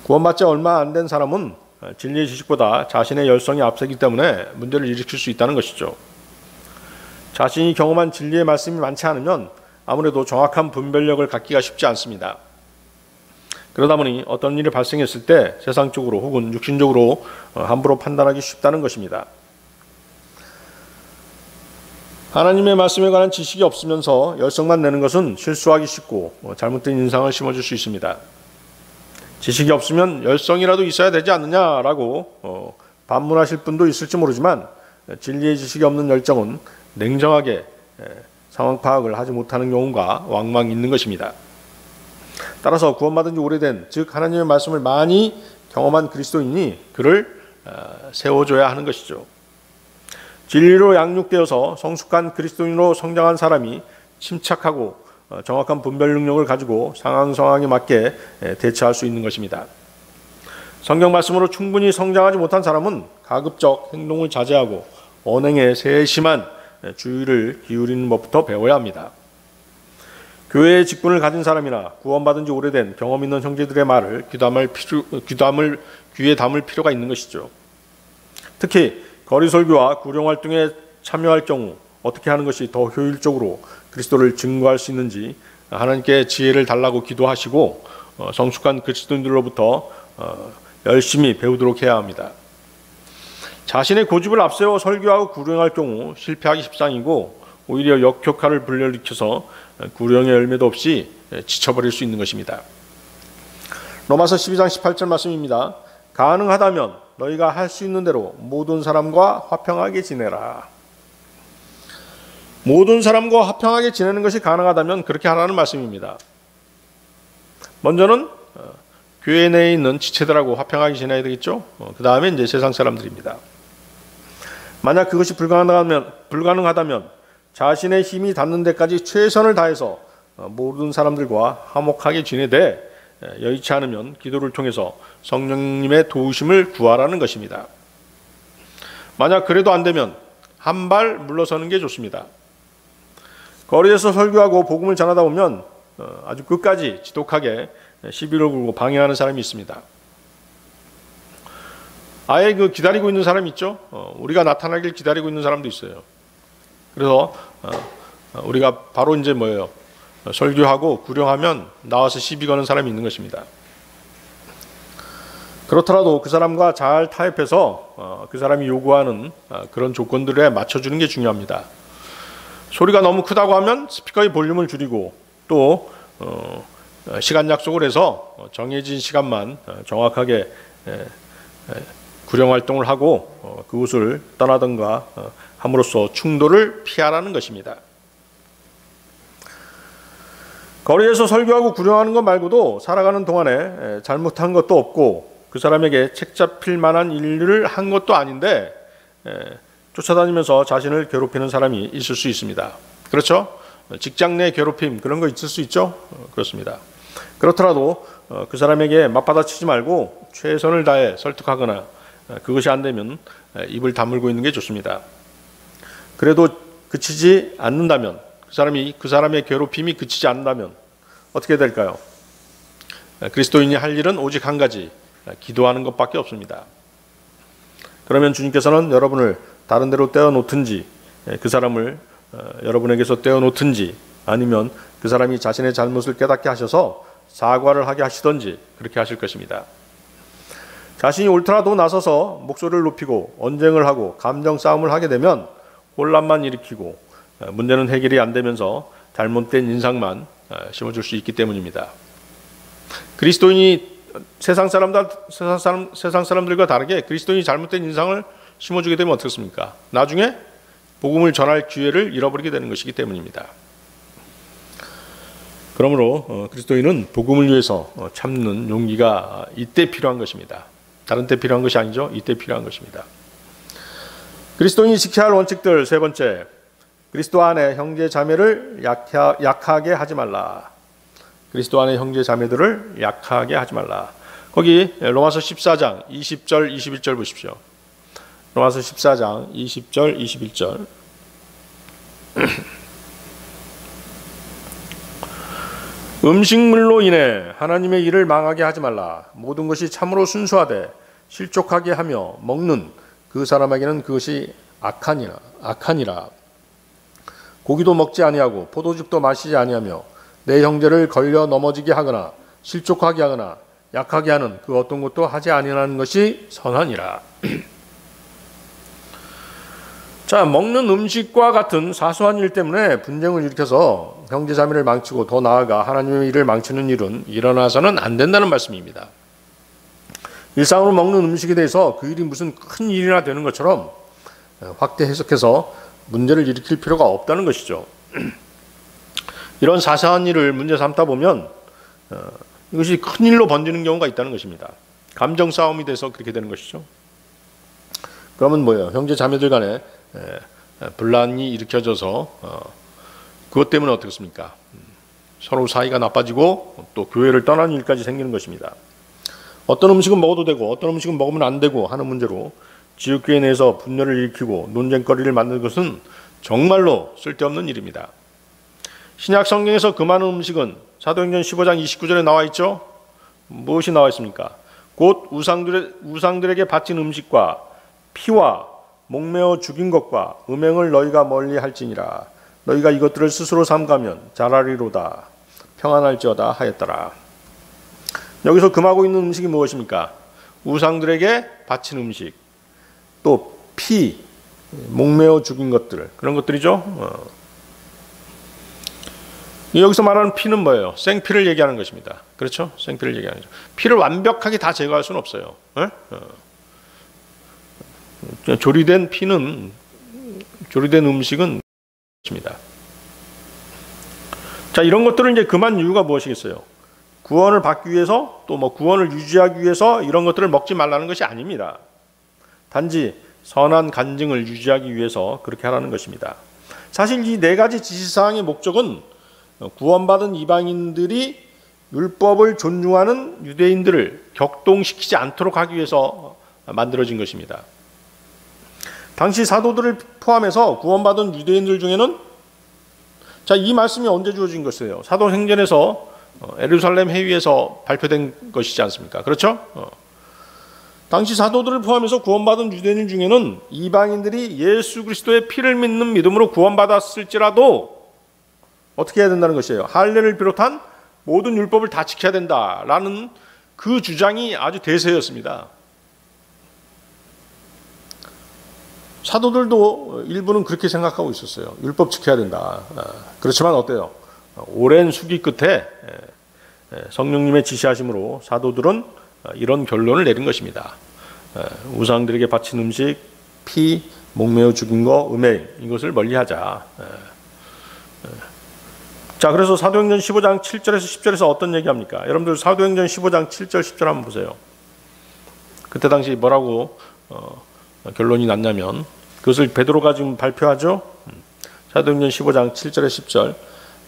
구원받지 얼마 안 된 사람은 진리의 지식보다 자신의 열성이 앞서기 때문에 문제를 일으킬 수 있다는 것이죠. 자신이 경험한 진리의 말씀이 많지 않으면 아무래도 정확한 분별력을 갖기가 쉽지 않습니다. 그러다 보니 어떤 일이 발생했을 때 세상적으로 혹은 육신적으로 함부로 판단하기 쉽다는 것입니다. 하나님의 말씀에 관한 지식이 없으면서 열성만 내는 것은 실수하기 쉽고 잘못된 인상을 심어줄 수 있습니다. 지식이 없으면 열성이라도 있어야 되지 않느냐라고 반문하실 분도 있을지 모르지만 진리의 지식이 없는 열정은 냉정하게 상황 파악을 하지 못하는 경우가 왕왕 있는 것입니다. 따라서 구원받은 지 오래된, 즉 하나님의 말씀을 많이 경험한 그리스도인이 그를 세워줘야 하는 것이죠. 진리로 양육되어서 성숙한 그리스도인으로 성장한 사람이 침착하고 정확한 분별 능력을 가지고 상황에 맞게 대처할 수 있는 것입니다. 성경 말씀으로 충분히 성장하지 못한 사람은 가급적 행동을 자제하고 언행에 세심한 주의를 기울이는 법부터 배워야 합니다. 교회의 직분을 가진 사람이나 구원받은 지 오래된 경험 있는 형제들의 말을 귀에 담을 필요가 있는 것이죠. 특히 거리 설교와 구령 활동에 참여할 경우 어떻게 하는 것이 더 효율적으로 그리스도를 증거할 수 있는지 하나님께 지혜를 달라고 기도하시고 성숙한 그리스도인들로부터 열심히 배우도록 해야 합니다. 자신의 고집을 앞세워 설교하고 구령할 경우 실패하기 십상이고 오히려 역효과를 불러일으켜서 구령의 열매도 없이 지쳐버릴 수 있는 것입니다. 로마서 12장 18절 말씀입니다. 가능하다면 너희가 할 수 있는 대로 모든 사람과 화평하게 지내라. 모든 사람과 화평하게 지내는 것이 가능하다면 그렇게 하라는 말씀입니다. 먼저는 교회 내에 있는 지체들하고 화평하게 지내야 되겠죠. 그 다음에 이제 세상 사람들입니다. 만약 그것이 불가능하다면 자신의 힘이 닿는 데까지 최선을 다해서 모든 사람들과 화목하게 지내되 여의치 않으면 기도를 통해서 성령님의 도우심을 구하라는 것입니다. 만약 그래도 안 되면 한 발 물러서는 게 좋습니다. 거리에서 설교하고 복음을 전하다 보면 아주 끝까지 지독하게 시비를 걸고 방해하는 사람이 있습니다. 아예 그 기다리고 있는 사람이 있죠. 우리가 나타나길 기다리고 있는 사람도 있어요. 그래서 우리가 바로 이제 뭐예요? 설교하고 구령하면 나와서 시비 거는 사람이 있는 것입니다. 그렇더라도 그 사람과 잘 타협해서 그 사람이 요구하는 그런 조건들에 맞춰주는 게 중요합니다. 소리가 너무 크다고 하면 스피커의 볼륨을 줄이고 또 시간 약속을 해서 정해진 시간만 정확하게 구령 활동을 하고 그곳을 떠나든가 함으로써 충돌을 피하라는 것입니다. 거리에서 설교하고 구령하는 것 말고도 살아가는 동안에 잘못한 것도 없고 그 사람에게 책 잡힐 만한 일을 한 것도 아닌데 쫓아다니면서 자신을 괴롭히는 사람이 있을 수 있습니다. 그렇죠? 직장 내 괴롭힘 그런 거 있을 수 있죠? 그렇습니다. 그렇더라도 그 사람에게 맞받아치지 말고 최선을 다해 설득하거나 그것이 안 되면 입을 다물고 있는 게 좋습니다. 그래도 그치지 않는다면 그 사람의 괴롭힘이 그치지 않는다면 어떻게 될까요? 그리스도인이 할 일은 오직 한 가지, 기도하는 것밖에 없습니다. 그러면 주님께서는 여러분을 다른 데로 떼어놓든지 그 사람을 여러분에게서 떼어놓든지 아니면 그 사람이 자신의 잘못을 깨닫게 하셔서 사과를 하게 하시든지 그렇게 하실 것입니다. 자신이 옳더라도 나서서 목소리를 높이고 언쟁을 하고 감정 싸움을 하게 되면 혼란만 일으키고 문제는 해결이 안 되면서 잘못된 인상만 심어줄 수 있기 때문입니다. 그리스도인이 세상 사람들과 다르게 그리스도인이 잘못된 인상을 심어주게 되면 어떻습니까? 나중에 복음을 전할 기회를 잃어버리게 되는 것이기 때문입니다. 그러므로 그리스도인은 복음을 위해서 참는 용기가 이때 필요한 것입니다. 다른 때 필요한 것이 아니죠. 이때 필요한 것입니다. 그리스도인이 지켜야 할 원칙들 세 번째, 그리스도 안에 형제 자매를 약하게 하지 말라. 그리스도 안에 형제 자매들을 약하게 하지 말라. 거기 로마서 14장 20절 21절 보십시오. 로마서 14장 20절 21절. 음식물로 인해 하나님의 일을 망하게 하지 말라. 모든 것이 참으로 순수하되 실족하게 하며 먹는 그 사람에게는 그것이 악하니라. 고기도 먹지 아니하고 포도즙도 마시지 아니하며 내 형제를 걸려 넘어지게 하거나 실족하게 하거나 약하게 하는 그 어떤 것도 하지 아니하는 것이 선하니라. 자, 먹는 음식과 같은 사소한 일 때문에 분쟁을 일으켜서 형제자매를 망치고 더 나아가 하나님의 일을 망치는 일은 일어나서는 안 된다는 말씀입니다. 일상으로 먹는 음식에 대해서 그 일이 무슨 큰 일이나 되는 것처럼 확대 해석해서 문제를 일으킬 필요가 없다는 것이죠. 이런 사소한 일을 문제 삼다 보면 이것이 큰 일로 번지는 경우가 있다는 것입니다. 감정 싸움이 돼서 그렇게 되는 것이죠. 그러면 뭐예요? 형제 자매들 간에 분란이 일으켜져서 그것 때문에 어떻습니까? 서로 사이가 나빠지고 또 교회를 떠나는 일까지 생기는 것입니다. 어떤 음식은 먹어도 되고 어떤 음식은 먹으면 안 되고 하는 문제로 지역교회 내에서 분열을 일으키고 논쟁거리를 만드는 것은 정말로 쓸데없는 일입니다. 신약 성경에서 그 많은 음식은 사도행전 15장 29절에 나와 있죠. 무엇이 나와 있습니까? 곧 우상들에게 바친 음식과 피와 목매어 죽인 것과 음행을 너희가 멀리 할지니라. 너희가 이것들을 스스로 삼가면 잘하리로다. 평안할지어다 하였더라. 여기서 금하고 있는 음식이 무엇입니까? 우상들에게 바친 음식, 또 피, 목매어 죽인 것들, 그런 것들이죠. 여기서 말하는 피는 뭐예요? 생피를 얘기하는 것입니다. 그렇죠? 생피를 얘기하는 거죠. 피를 완벽하게 다 제거할 수는 없어요. 조리된 음식은 있습니다. 자, 이런 것들을 이제 금한 이유가 무엇이겠어요? 구원을 받기 위해서 또 뭐 구원을 유지하기 위해서 이런 것들을 먹지 말라는 것이 아닙니다. 단지 선한 간증을 유지하기 위해서 그렇게 하라는 것입니다. 사실 이 네 가지 지시사항의 목적은 구원받은 이방인들이 율법을 존중하는 유대인들을 격동시키지 않도록 하기 위해서 만들어진 것입니다. 당시 사도들을 포함해서 구원받은 유대인들 중에는 자, 이 말씀이 언제 주어진 것이에요? 사도행전에서 예루살렘 회의에서 발표된 것이지 않습니까? 그렇죠? 당시 사도들을 포함해서 구원받은 유대인 중에는 이방인들이 예수 그리스도의 피를 믿는 믿음으로 구원받았을지라도 어떻게 해야 된다는 것이에요. 할례를 비롯한 모든 율법을 다 지켜야 된다라는 그 주장이 아주 대세였습니다. 사도들도 일부는 그렇게 생각하고 있었어요. 율법 지켜야 된다. 그렇지만 어때요? 오랜 수기 끝에 성령님의 지시하심으로 사도들은 이런 결론을 내린 것입니다. 우상들에게 바친 음식, 피, 목매어 죽인 거, 음행, 이것을 멀리하자. 자, 그래서 사도행전 15장 7절에서 10절에서 어떤 얘기합니까? 여러분들 사도행전 15장 7절 10절 한번 보세요. 그때 당시 뭐라고 결론이 났냐면, 그것을 베드로가 지금 발표하죠. 사도행전 15장 7절에 10절.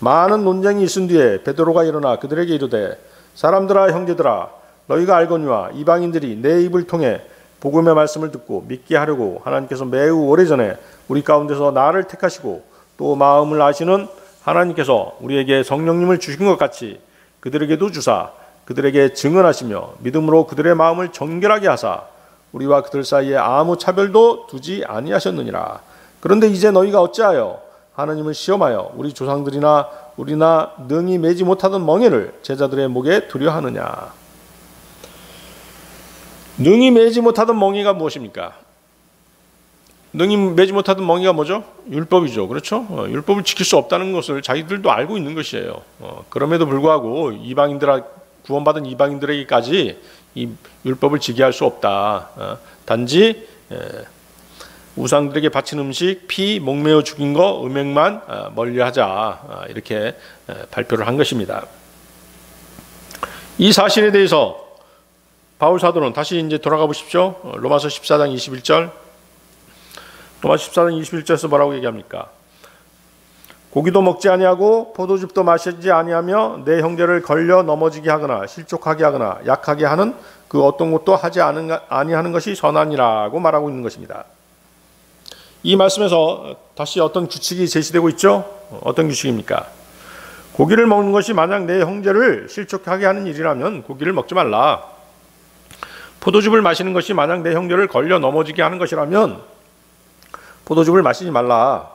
많은 논쟁이 있은 뒤에 베드로가 일어나 그들에게 이르되, 사람들아 형제들아 너희가 알거니와 이방인들이 내 입을 통해 복음의 말씀을 듣고 믿게 하려고 하나님께서 매우 오래전에 우리 가운데서 나를 택하시고 또 마음을 아시는 하나님께서 우리에게 성령님을 주신 것 같이 그들에게도 주사 그들에게 증언하시며 믿음으로 그들의 마음을 정결하게 하사 우리와 그들 사이에 아무 차별도 두지 아니하셨느니라. 그런데 이제 너희가 어찌하여 하나님을 시험하여 우리 조상들이나 우리나 능히 매지 못하던 멍에를 제자들의 목에 두려 하느냐. 능히 매지 못하던 멍에가 무엇입니까? 능히 매지 못하던 멍에가 뭐죠? 율법이죠. 그렇죠? 율법을 지킬 수 없다는 것을 자기들도 알고 있는 것이에요. 그럼에도 불구하고 구원받은 이방인들에게까지 이 율법을 지게 할 수 없다. 단지 우상들에게 바친 음식, 피, 목매어 죽인 거, 음행만 멀리하자. 이렇게 발표를 한 것입니다. 이 사실에 대해서 바울 사도는 다시 이제 돌아가 보십시오. 로마서 14장 21절. 로마서 14장 21절에서 뭐라고 얘기합니까? 고기도 먹지 아니하고 포도즙도 마시지 아니하며 내 형제를 걸려 넘어지게 하거나 실족하게 하거나 약하게 하는 그 어떤 것도 하지 아니하는 것이 선하니라고 말하고 있는 것입니다. 이 말씀에서 다시 어떤 규칙이 제시되고 있죠? 어떤 규칙입니까? 고기를 먹는 것이 만약 내 형제를 실족하게 하는 일이라면 고기를 먹지 말라. 포도즙을 마시는 것이 만약 내 형제를 걸려 넘어지게 하는 것이라면 포도즙을 마시지 말라.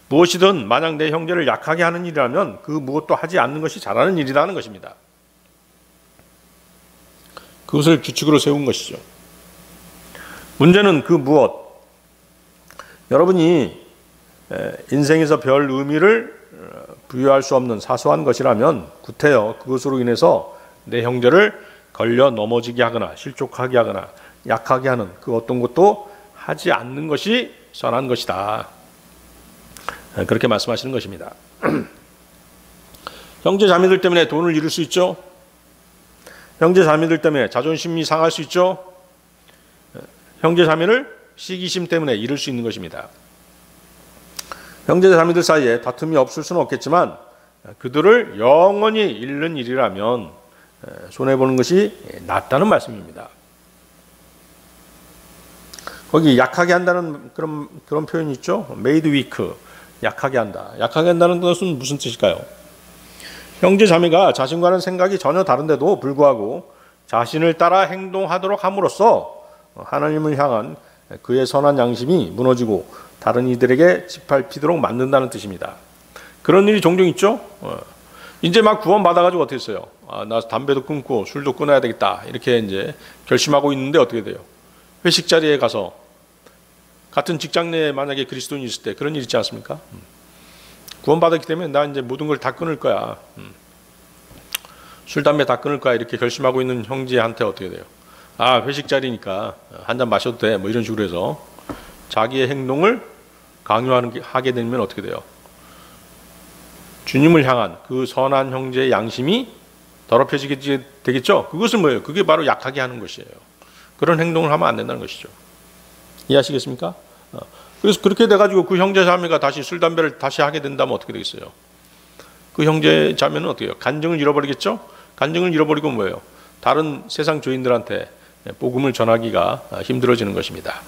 무엇이든 만약 내 형제를 약하게 하는 일이라면 그 무엇도 하지 않는 것이 잘하는 일이라는 것입니다. 그것을 규칙으로 세운 것이죠. 문제는 그 무엇? 여러분이 인생에서 별 의미를 부여할 수 없는 사소한 것이라면 구태여 그것으로 인해서 내 형제를 걸려 넘어지게 하거나 실족하게 하거나 약하게 하는 그 어떤 것도 하지 않는 것이 선한 것이다. 그렇게 말씀하시는 것입니다. 형제 자매들 때문에 돈을 잃을 수 있죠. 형제 자매들 때문에 자존심이 상할 수 있죠. 형제 자매를 시기심 때문에 잃을 수 있는 것입니다. 형제 자매들 사이에 다툼이 없을 수는 없겠지만 그들을 영원히 잃는 일이라면 손해보는 것이 낫다는 말씀입니다. 거기 약하게 한다는 그런 표현이 있죠. made weak, 약하게 한다. 약하게 한다는 것은 무슨 뜻일까요? 형제 자매가 자신과는 생각이 전혀 다른데도 불구하고 자신을 따라 행동하도록 함으로써 하나님을 향한 그의 선한 양심이 무너지고 다른 이들에게 짓밟히도록 만든다는 뜻입니다. 그런 일이 종종 있죠. 이제 막 구원 받아가지고 어떻게 했어요? 나 담배도 끊고 술도 끊어야 되겠다 이렇게 이제 결심하고 있는데 어떻게 돼요? 회식 자리에 가서 같은 직장 내에 만약에 그리스도인이 있을 때 그런 일 있지 않습니까? 구원 받았기 때문에 나 이제 모든 걸 다 끊을 거야. 술 담배 다 끊을 거야 이렇게 결심하고 있는 형제한테 어떻게 돼요? 회식 자리니까 한 잔 마셔도 돼 뭐 이런 식으로 해서 자기의 행동을 강요하게 되면 어떻게 돼요? 주님을 향한 그 선한 형제의 양심이 더럽혀지게 되겠죠? 그것은 뭐예요? 그게 바로 약하게 하는 것이에요. 그런 행동을 하면 안 된다는 것이죠. 이해하시겠습니까? 그래서 그렇게 돼가지고 그 형제 자매가 다시 술 담배를 다시 하게 된다면 어떻게 되겠어요? 그 형제 자매는 어떻게 해요? 간증을 잃어버리겠죠? 간증을 잃어버리고 뭐예요? 다른 세상 죄인들한테 복음을 전하기가 힘들어지는 것입니다.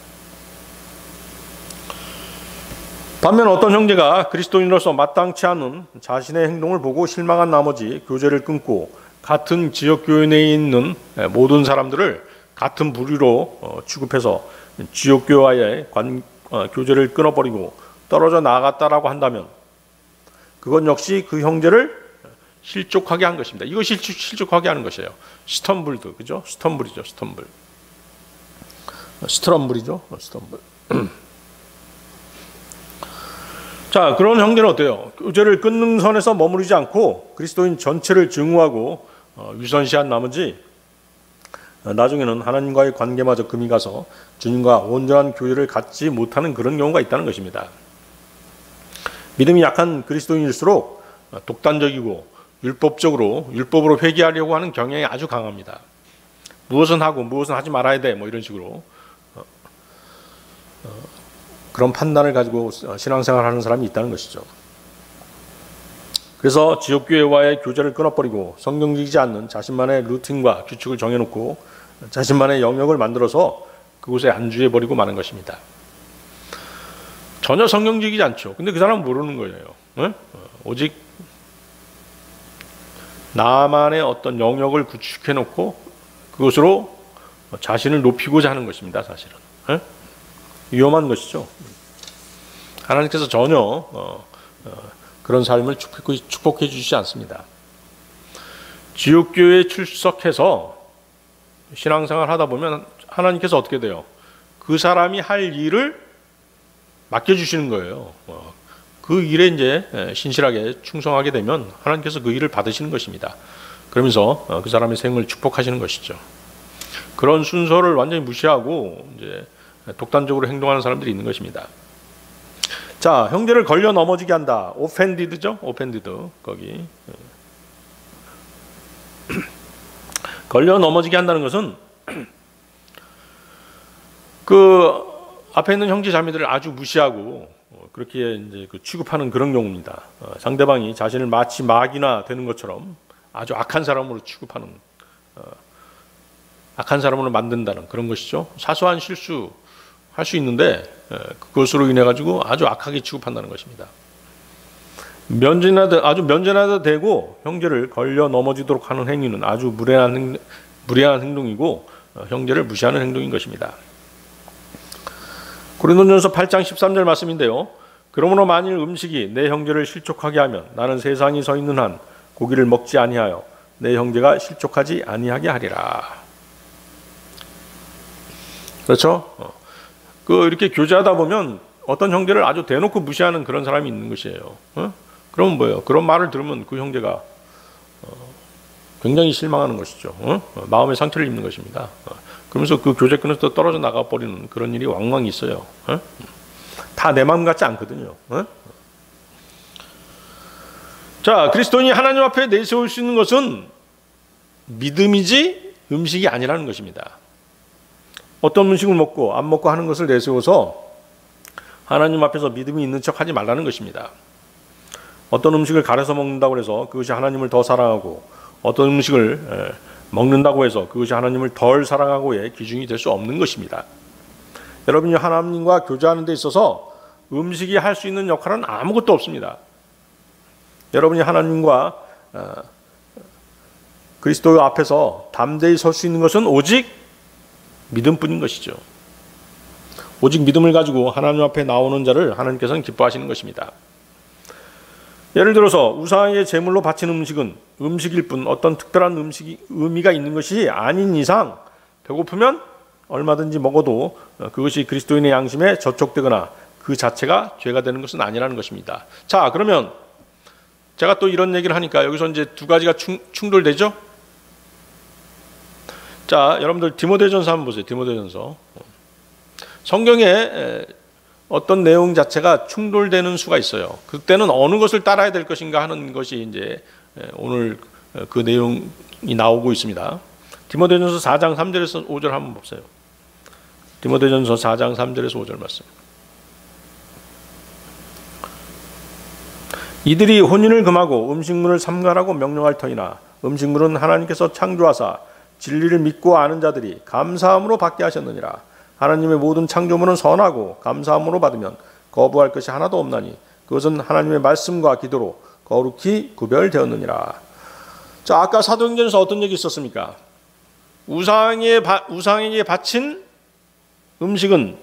반면 어떤 형제가 그리스도인으로서 마땅치 않은 자신의 행동을 보고 실망한 나머지 교제를 끊고 같은 지역 교회 내에 있는 모든 사람들을 같은 부류로 취급해서 지옥교와의 교제를 끊어버리고 떨어져 나아갔다라고 한다면 그건 역시 그 형제를 실족하게 한 것입니다. 이거 실족하게 하는 것이에요. 스텀블드, 그죠? 스텀블이죠, 스텀블. 스트럼블이죠, 스텀블. 자, 그런 형제는 어때요? 교제를 끊는 선에서 머무르지 않고 그리스도인 전체를 증오하고 위선시한 나머지 나중에는 하나님과의 관계마저 금이 가서 주님과 온전한 교제를 갖지 못하는 그런 경우가 있다는 것입니다. 믿음이 약한 그리스도인일수록 독단적이고 율법으로 회개하려고 하는 경향이 아주 강합니다. 무엇은 하고 무엇은 하지 말아야 돼, 뭐 이런 식으로 그런 판단을 가지고 신앙생활하는 사람이 있다는 것이죠. 그래서 지역교회와의 교제를 끊어버리고 성경적이지 않는 자신만의 루틴과 규칙을 정해놓고 자신만의 영역을 만들어서 그곳에 안주해버리고 마는 것입니다. 전혀 성경적이지 않죠. 근데 그 사람은 모르는 거예요. 네? 오직 나만의 어떤 영역을 구축해놓고 그것으로 자신을 높이고자 하는 것입니다. 사실은 위험한 것이죠. 하나님께서 전혀 그런 삶을 축복해 주시지 않습니다. 지옥교회에 출석해서 신앙생활 하다 보면 하나님께서 어떻게 돼요? 그 사람이 할 일을 맡겨주시는 거예요. 그 일에 이제 신실하게 충성하게 되면 하나님께서 그 일을 받으시는 것입니다. 그러면서 그 사람의 생을 축복하시는 것이죠. 그런 순서를 완전히 무시하고 이제 독단적으로 행동하는 사람들이 있는 것입니다. 자, 형제를 걸려 넘어지게 한다. 오펜디드죠? 오펜디드 거기 걸려 넘어지게 한다는 것은 그 앞에 있는 형제 자매들을 아주 무시하고 그렇게 이제 취급하는 그런 경우입니다. 상대방이 자신을 마치 마귀나 되는 것처럼 아주 악한 사람으로 취급하는, 악한 사람으로 만든다는 그런 것이죠. 사소한 실수 할 수 있는데 그것으로 인해 가지고 아주 악하게 취급한다는 것입니다. 아주 면전하다 대고 형제를 걸려 넘어지도록 하는 행위는 아주 무례한 행동이고 형제를 무시하는 행동인 것입니다. 고린도전서 8장 13절 말씀인데요. 그러므로 만일 음식이 내 형제를 실족하게 하면 나는 세상이 서 있는 한 고기를 먹지 아니하여 내 형제가 실족하지 아니하게 하리라. 그렇죠? 이렇게 교제하다 보면 어떤 형제를 아주 대놓고 무시하는 그런 사람이 있는 것이에요. 그러면 뭐예요? 그런 말을 들으면 그 형제가 굉장히 실망하는 것이죠. 마음의 상처를 입는 것입니다. 그러면서 그 교제권에서 떨어져 나가 버리는 그런 일이 왕왕 있어요. 다 내 마음 같지 않거든요. 자, 그리스도인이 하나님 앞에 내세울 수 있는 것은 믿음이지 음식이 아니라는 것입니다. 어떤 음식을 먹고 안 먹고 하는 것을 내세워서 하나님 앞에서 믿음이 있는 척 하지 말라는 것입니다. 어떤 음식을 가려서 먹는다고 해서 그것이 하나님을 더 사랑하고 어떤 음식을 먹는다고 해서 그것이 하나님을 덜 사랑하고의 기준이 될 수 없는 것입니다. 여러분이 하나님과 교제하는 데 있어서 음식이 할 수 있는 역할은 아무것도 없습니다. 여러분이 하나님과 그리스도 앞에서 담대히 설 수 있는 것은 오직 믿음뿐인 것이죠. 오직 믿음을 가지고 하나님 앞에 나오는 자를 하나님께서는 기뻐하시는 것입니다. 예를 들어서 우상에게 제물로 바치는 음식은 음식일 뿐 어떤 특별한 의미가 있는 것이 아닌 이상 배고프면 얼마든지 먹어도 그것이 그리스도인의 양심에 저촉되거나 그 자체가 죄가 되는 것은 아니라는 것입니다. 자, 그러면 제가 또 이런 얘기를 하니까 여기서 이제 두 가지가 충돌되죠? 자, 여러분들 디모데전서 한번 보세요. 디모데전서. 성경에 어떤 내용 자체가 충돌되는 수가 있어요. 그때는 어느 것을 따라야 될 것인가 하는 것이 이제 오늘 그 내용이 나오고 있습니다. 디모데전서 4장 3절에서 5절 한번 보세요. 디모데전서 4장 3절에서 5절 말씀. 이들이 혼인을 금하고 음식물을 삼가라고 명령할 터이나 음식물은 하나님께서 창조하사 진리를 믿고 아는 자들이 감사함으로 받게 하셨느니라. 하나님의 모든 창조물은 선하고 감사함으로 받으면 거부할 것이 하나도 없나니 그것은 하나님의 말씀과 기도로 거룩히 구별되었느니라. 자, 아까 사도행전에서 어떤 얘기 있었습니까? 우상에게 바친 음식은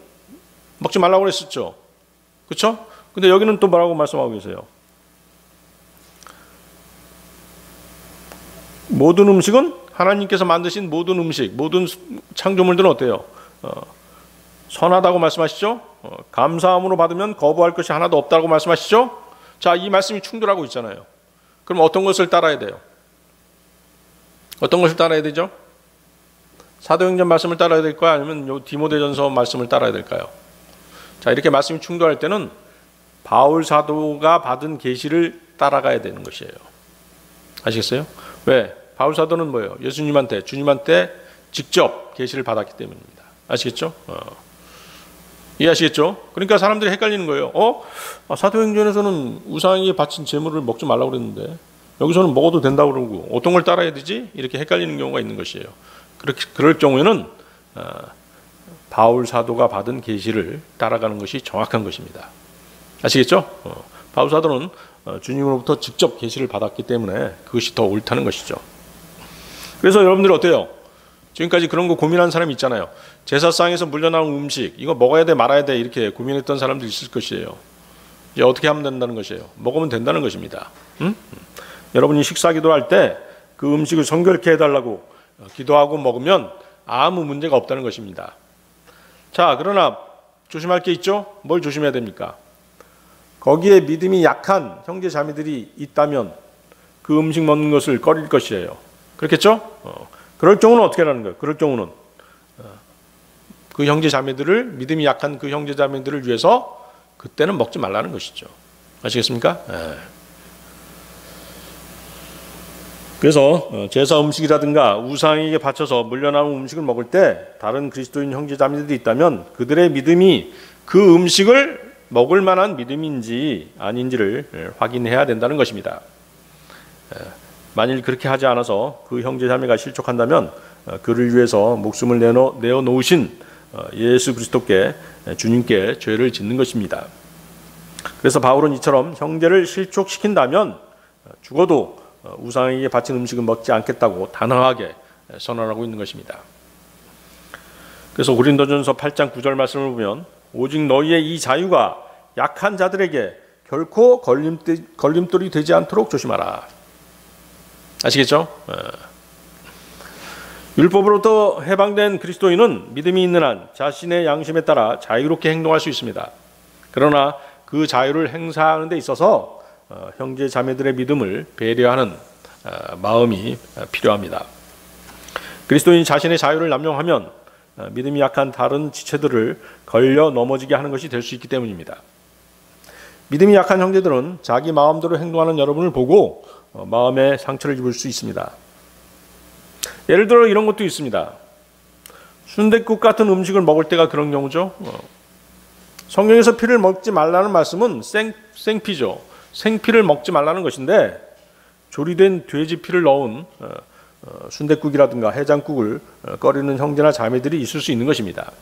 먹지 말라고 그랬었죠. 그렇죠? 근데 여기는 또 뭐라고 말씀하고 계세요? 모든 음식은 하나님께서 만드신 모든 음식, 모든 창조물들은 어때요? 선하다고 말씀하시죠? 감사함으로 받으면 거부할 것이 하나도 없다고 말씀하시죠? 자, 이 말씀이 충돌하고 있잖아요. 그럼 어떤 것을 따라야 돼요? 어떤 것을 따라야 되죠? 사도행전 말씀을 따라야 될까요? 아니면 요 디모데전서 말씀을 따라야 될까요? 자, 이렇게 말씀이 충돌할 때는 바울 사도가 받은 계시를 따라가야 되는 것이에요. 아시겠어요? 왜? 바울 사도는 뭐예요? 예수님한테, 주님한테 직접 계시를 받았기 때문입니다. 아시겠죠? 이해하시겠죠? 그러니까 사람들이 헷갈리는 거예요. 사도행전에서는 우상에게 바친 제물을 먹지 말라고 그랬는데 여기서는 먹어도 된다고 그러고 어떤 걸 따라야 되지? 이렇게 헷갈리는 경우가 있는 것이에요. 그럴 경우에는 바울 사도가 받은 계시를 따라가는 것이 정확한 것입니다. 아시겠죠? 바울 사도는 주님으로부터 직접 계시를 받았기 때문에 그것이 더 옳다는 것이죠. 그래서 여러분들이 어때요? 지금까지 그런 거 고민하는 사람이 있잖아요. 제사상에서 물려나온 음식 이거 먹어야 돼 말아야 돼 이렇게 고민했던 사람들이 있을 것이에요. 이제 어떻게 하면 된다는 것이에요? 먹으면 된다는 것입니다. 여러분이 식사 기도할 때 그 음식을 성결케 해달라고 기도하고 먹으면 아무 문제가 없다는 것입니다. 자, 그러나 조심할 게 있죠? 뭘 조심해야 됩니까? 거기에 믿음이 약한 형제 자매들이 있다면 그 음식 먹는 것을 꺼릴 것이에요. 그렇겠죠? 그럴 경우는 어떻게 하는 거예요? 그럴 경우는 그 형제 자매들을 믿음이 약한 그 형제 자매들을 위해서 그때는 먹지 말라는 것이죠. 아시겠습니까? 그래서 제사 음식이라든가 우상에게 바쳐서 물려나온 음식을 먹을 때 다른 그리스도인 형제 자매들이 있다면 그들의 믿음이 그 음식을 먹을 만한 믿음인지 아닌지를 확인해야 된다는 것입니다. 만일 그렇게 하지 않아서 그 형제 자매가 실족한다면 그를 위해서 목숨을 내어놓으신 예수 그리스도께 주님께 죄를 짓는 것입니다. 그래서 바울은 이처럼 형제를 실족시킨다면 죽어도 우상에게 바친 음식은 먹지 않겠다고 단호하게 선언하고 있는 것입니다. 그래서 고린도전서 8장 9절 말씀을 보면 오직 너희의 이 자유가 약한 자들에게 결코 걸림돌이 되지 않도록 조심하라. 아시겠죠? 율법으로부터 해방된 그리스도인은 믿음이 있는 한 자신의 양심에 따라 자유롭게 행동할 수 있습니다. 그러나 그 자유를 행사하는 데 있어서 형제 자매들의 믿음을 배려하는 마음이 필요합니다. 그리스도인이 자신의 자유를 남용하면 믿음이 약한 다른 지체들을 걸려 넘어지게 하는 것이 될 수 있기 때문입니다. 믿음이 약한 형제들은 자기 마음대로 행동하는 여러분을 보고 마음에 상처를 입을 수 있습니다. 예를 들어 이런 것도 있습니다. 순댓국 같은 음식을 먹을 때가 그런 경우죠. 성경에서 피를 먹지 말라는 말씀은 생피죠. 생피를 먹지 말라는 것인데 조리된 돼지 피를 넣은 순댓국이라든가 해장국을 꺼리는 형제나 자매들이 있을 수 있는 것입니다.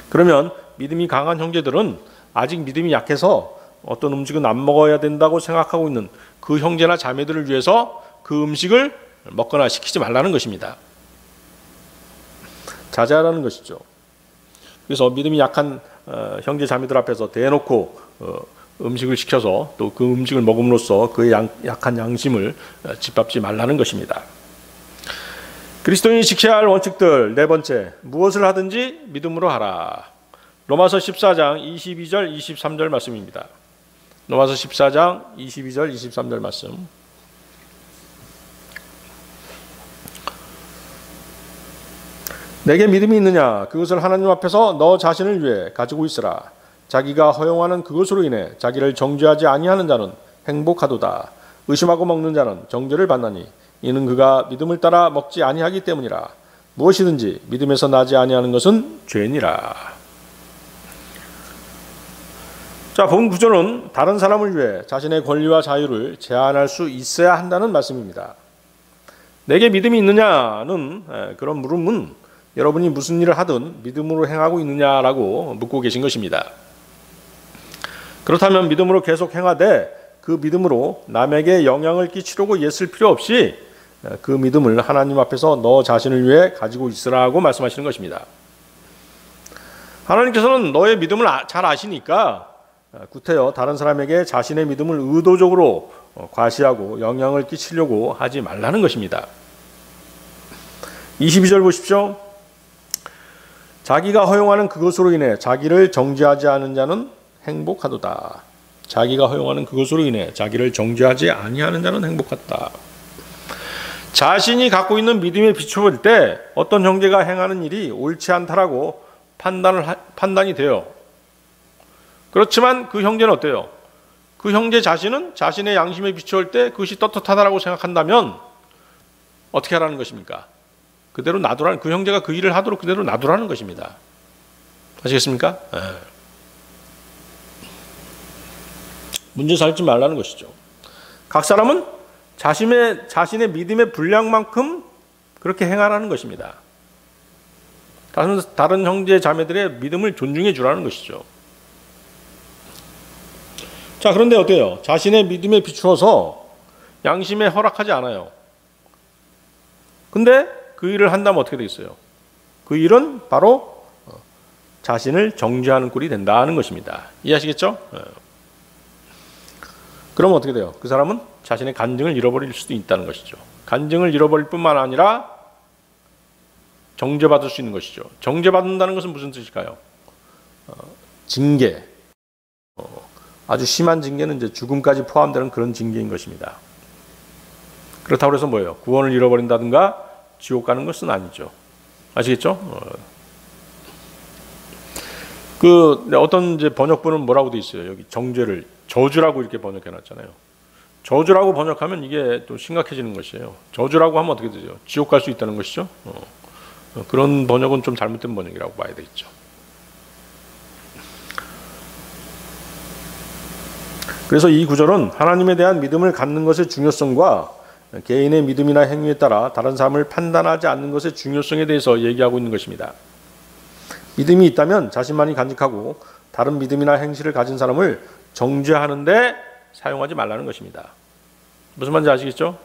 그러면 믿음이 강한 형제들은 아직 믿음이 약해서 어떤 음식은 안 먹어야 된다고 생각하고 있는 그 형제나 자매들을 위해서 그 음식을 먹거나 시키지 말라는 것입니다. 자제하라는 것이죠. 그래서 믿음이 약한 형제 자매들 앞에서 대놓고 음식을 시켜서 또 그 음식을 먹음으로써 그의 약한 양심을 짓밟지 말라는 것입니다. 그리스도인이 지켜야 할 원칙들 네 번째, 무엇을 하든지 믿음으로 하라. 로마서 14장 22절 23절 말씀입니다. 로마서 14장 22절 23절 말씀. 내게 믿음이 있느냐? 그것을 하나님 앞에서 너 자신을 위해 가지고 있으라. 자기가 허용하는 그것으로 인해 자기를 정죄하지 아니하는 자는 행복하도다. 의심하고 먹는 자는 정죄를 받나니 이는 그가 믿음을 따라 먹지 아니하기 때문이라. 무엇이든지 믿음에서 나지 아니하는 것은 죄니라. 자, 본 구절은 다른 사람을 위해 자신의 권리와 자유를 제한할 수 있어야 한다는 말씀입니다. 내게 믿음이 있느냐는 그런 물음은 여러분이 무슨 일을 하든 믿음으로 행하고 있느냐라고 묻고 계신 것입니다. 그렇다면 믿음으로 계속 행하되 그 믿음으로 남에게 영향을 끼치려고 애쓸 필요 없이 그 믿음을 하나님 앞에서 너 자신을 위해 가지고 있으라고 말씀하시는 것입니다. 하나님께서는 너의 믿음을 잘 아시니까 구태여 다른 사람에게 자신의 믿음을 의도적으로 과시하고 영향을 끼치려고 하지 말라는 것입니다. 22절 보십시오. 자기가 허용하는 그것으로 인해 자기를 정죄하지 않은 자는 행복하도다. 자기가 허용하는 그것으로 인해 자기를 정죄하지 아니하는 자는 행복하다. 자신이 갖고 있는 믿음에 비춰볼 때 어떤 형제가 행하는 일이 옳지 않다라고 판단이 돼요. 그렇지만 그 형제는 어때요? 그 형제 자신은 자신의 양심에 비추어 때 그것이 떳떳하다라고 생각한다면 어떻게 하라는 것입니까? 그대로 놔두라는, 그 형제가 그 일을 하도록 그대로 놔두라는 것입니다. 아시겠습니까? 문제 삼지 말라는 것이죠. 각 사람은 자신의 믿음의 분량만큼 그렇게 행하라는 것입니다. 다른 형제 자매들의 믿음을 존중해 주라는 것이죠. 자, 그런데 어때요? 자신의 믿음에 비추어서 양심에 허락하지 않아요. 근데 그 일을 한다면 어떻게 되겠어요? 그 일은 바로 자신을 정죄하는 꼴이 된다는 것입니다. 이해하시겠죠? 그럼 어떻게 돼요? 그 사람은 자신의 간증을 잃어버릴 수도 있다는 것이죠. 간증을 잃어버릴 뿐만 아니라 정죄받을 수 있는 것이죠. 정죄받는다는 것은 무슨 뜻일까요? 징계. 아주 심한 징계는 이제 죽음까지 포함되는 그런 징계인 것입니다. 그렇다고 해서 뭐예요? 구원을 잃어버린다든가 지옥 가는 것은 아니죠. 아시겠죠? 어떤 이제 번역본은 뭐라고 돼 있어요? 여기 정죄를 저주라고 이렇게 번역해 놨잖아요. 저주라고 번역하면 이게 또 심각해지는 것이에요. 저주라고 하면 어떻게 되죠? 지옥 갈 수 있다는 것이죠. 그런 번역은 좀 잘못된 번역이라고 봐야 되겠죠. 그래서 이 구절은 하나님에 대한 믿음을 갖는 것의 중요성과 개인의 믿음이나 행위에 따라 다른 사람을 판단하지 않는 것의 중요성에 대해서 얘기하고 있는 것입니다. 믿음이 있다면 자신만이 간직하고 다른 믿음이나 행실을 가진 사람을 정죄하는데 사용하지 말라는 것입니다. 무슨 말인지 아시겠죠?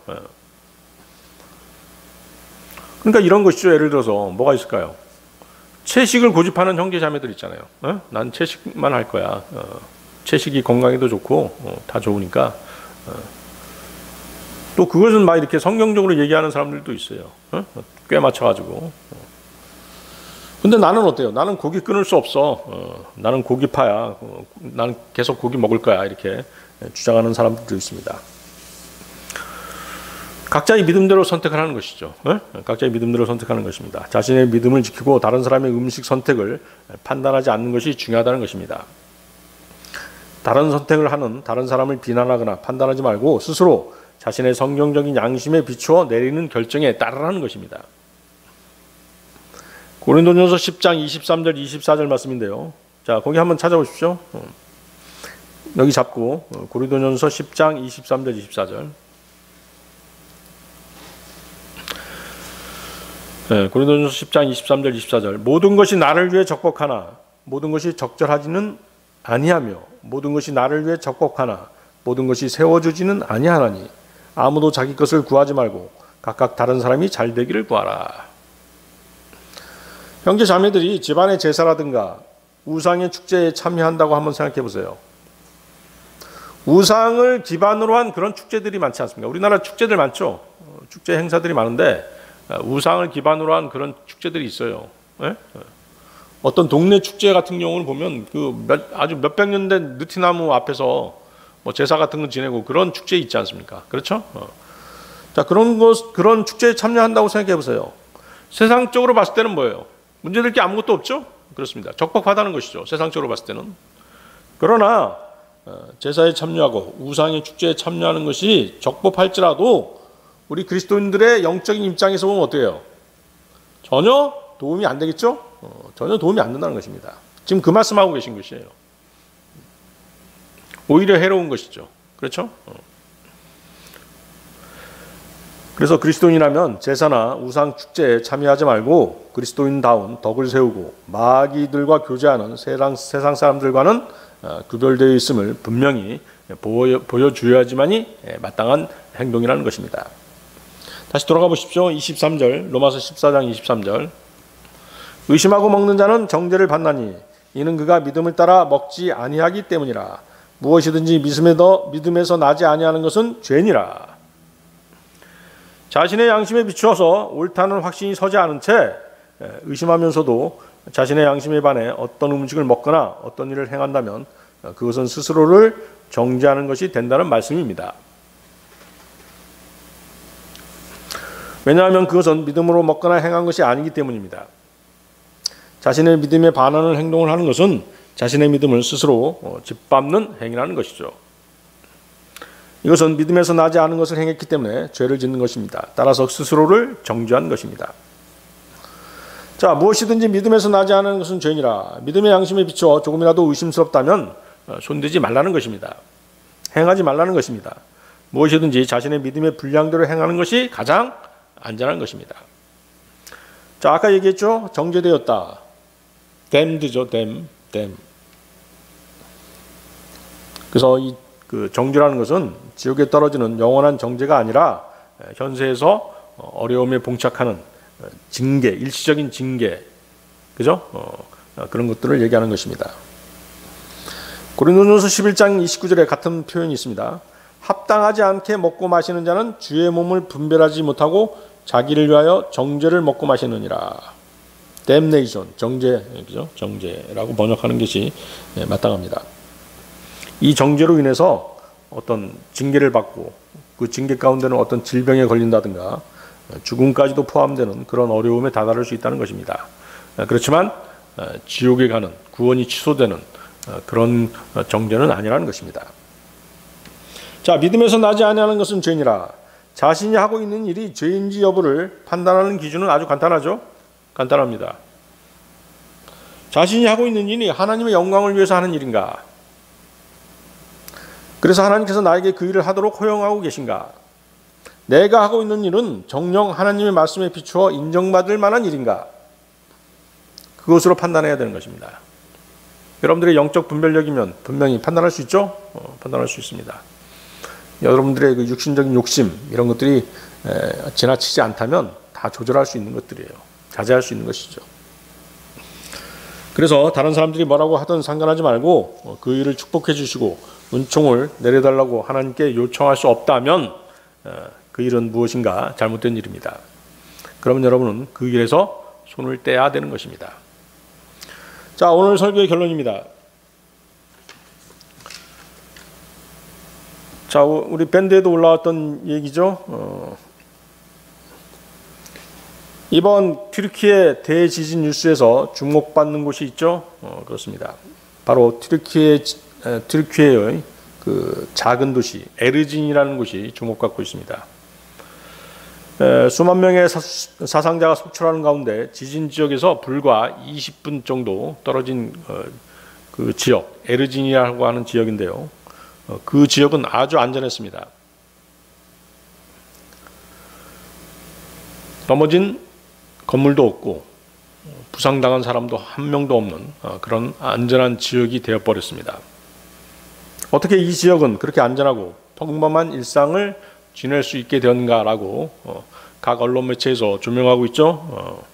그러니까 이런 것이죠. 예를 들어서 뭐가 있을까요? 채식을 고집하는 형제 자매들 있잖아요. 난 채식만 할 거야. 채식이 건강에도 좋고 다 좋으니까. 또 그것은 막 이렇게 성경적으로 얘기하는 사람들도 있어요. 꽤 맞춰가지고. 근데 나는 어때요? 나는 고기 끊을 수 없어. 나는 고기파야. 나는 계속 고기 먹을 거야. 이렇게 주장하는 사람들도 있습니다. 각자의 믿음대로 선택을 하는 것이죠. 각자의 믿음대로 선택하는 것입니다. 자신의 믿음을 지키고 다른 사람의 음식 선택을 판단하지 않는 것이 중요하다는 것입니다. 다른 선택을 하는 다른 사람을 비난하거나 판단하지 말고 스스로 자신의 성경적인 양심에 비추어 내리는 결정에 따르라는 것입니다. 고린도전서 10장 23절 24절 말씀인데요. 자, 거기 한번 찾아보십시오. 여기 잡고 고린도전서 10장 23절 24절. 고린도전서 10장 23절 24절. 모든 것이 나를 위해 적복하나 모든 것이 적절하지는 아니하며 모든 것이 나를 위해 적복하나 모든 것이 세워주지는 아니하나니 아무도 자기 것을 구하지 말고 각각 다른 사람이 잘 되기를 구하라. 형제 자매들이 집안의 제사라든가 우상의 축제에 참여한다고 한번 생각해 보세요. 우상을 기반으로 한 그런 축제들이 많지 않습니까? 우리나라 축제들 많죠. 축제 행사들이 많은데 우상을 기반으로 한 그런 축제들이 있어요. 어떤 동네 축제 같은 경우는 보면 아주 몇백 년 된 느티나무 앞에서 뭐 제사 같은 거 지내고 그런 축제 있지 않습니까? 그렇죠? 자, 그런 축제에 참여한다고 생각해 보세요. 세상적으로 봤을 때는 뭐예요? 문제될 게 아무것도 없죠? 그렇습니다. 적법하다는 것이죠. 세상적으로 봤을 때는. 그러나 제사에 참여하고 우상의 축제에 참여하는 것이 적법할지라도 우리 그리스도인들의 영적인 입장에서 보면 어때요? 전혀 도움이 안 되겠죠? 전혀 도움이 안 된다는 것입니다. 지금 그 말씀하고 계신 것이에요. 오히려 해로운 것이죠. 그렇죠? 그래서 그리스도인이라면 제사나 우상 축제에 참여하지 말고 그리스도인다운 덕을 세우고 마귀들과 교제하는 세상 사람들과는 구별되어 있음을 분명히 보여주어야지만이 마땅한 행동이라는 것입니다. 다시 돌아가 보십시오. 23절, 로마서 14장 23절. 의심하고 먹는 자는 정죄를 받나니 이는 그가 믿음을 따라 먹지 아니하기 때문이라. 무엇이든지 믿음에서 나지 아니하는 것은 죄니라. 자신의 양심에 비추어서 옳다는 확신이 서지 않은 채 의심하면서도 자신의 양심에 반해 어떤 음식을 먹거나 어떤 일을 행한다면 그것은 스스로를 정죄하는 것이 된다는 말씀입니다. 왜냐하면 그것은 믿음으로 먹거나 행한 것이 아니기 때문입니다. 자신의 믿음에 반하는 행동을 하는 것은 자신의 믿음을 스스로 짓밟는 행위라는 것이죠. 이것은 믿음에서 나지 않은 것을 행했기 때문에 죄를 짓는 것입니다. 따라서 스스로를 정죄한 것입니다. 자, 무엇이든지 믿음에서 나지 않은 것은 죄니라. 믿음의 양심에 비춰 조금이라도 의심스럽다면 손대지 말라는 것입니다. 행하지 말라는 것입니다. 무엇이든지 자신의 믿음의 분량대로 행하는 것이 가장 안전한 것입니다. 자, 아까 얘기했죠. 정죄되었다. damned죠. damn. 그래서 그 정죄라는 것은 지옥에 떨어지는 영원한 정죄가 아니라 현세에서 어려움에 봉착하는 징계, 일시적인 징계, 그죠? 그런 것들을 얘기하는 것입니다. 고린도전서 11장 29절에 같은 표현이 있습니다. 합당하지 않게 먹고 마시는 자는 주의 몸을 분별하지 못하고 자기를 위하여 정죄를 먹고 마시느니라. damnation, 정죄, 그죠? 정죄라고 번역하는 것이 마땅합니다. 이 정죄로 인해서 어떤 징계를 받고 그 징계 가운데는 어떤 질병에 걸린다든가 죽음까지도 포함되는 그런 어려움에 다다를 수 있다는 것입니다. 그렇지만 지옥에 가는, 구원이 취소되는 그런 정죄는 아니라는 것입니다. 자, 믿음에서 나지 아니하는 것은 죄니라. 자신이 하고 있는 일이 죄인지 여부를 판단하는 기준은 아주 간단하죠. 간단합니다. 자신이 하고 있는 일이 하나님의 영광을 위해서 하는 일인가? 그래서 하나님께서 나에게 그 일을 하도록 허용하고 계신가? 내가 하고 있는 일은 정녕 하나님의 말씀에 비추어 인정받을 만한 일인가? 그것으로 판단해야 되는 것입니다. 여러분들의 영적 분별력이면 분명히 판단할 수 있죠? 판단할 수 있습니다. 여러분들의 그 육신적인 욕심 이런 것들이 지나치지 않다면 다 조절할 수 있는 것들이에요. 자제할 수 있는 것이죠. 그래서 다른 사람들이 뭐라고 하든 상관하지 말고 그 일을 축복해 주시고 은총을 내려달라고 하나님께 요청할 수 없다면 그 일은 무엇인가 잘못된 일입니다. 그러면 여러분은 그 일에서 손을 떼야 되는 것입니다. 자, 오늘 설교의 결론입니다. 자, 우리 밴드에도 올라왔던 얘기죠. 이번 튀르키예 대지진 뉴스에서 주목받는 곳이 있죠. 그렇습니다. 바로 튀르키예의 그 작은 도시 에르진이라는 곳이 주목받고 있습니다. 수만 명의 사상자가 속출하는 가운데 지진 지역에서 불과 20분 정도 떨어진 그 지역 에르진이라고 하는 지역인데요. 그 지역은 아주 안전했습니다. 넘어진 건물도 없고 부상당한 사람도 한 명도 없는 그런 안전한 지역이 되어버렸습니다. 어떻게 이 지역은 그렇게 안전하고 평범한 일상을 지낼 수 있게 되었는가라고 각 언론 매체에서 조명하고 있죠.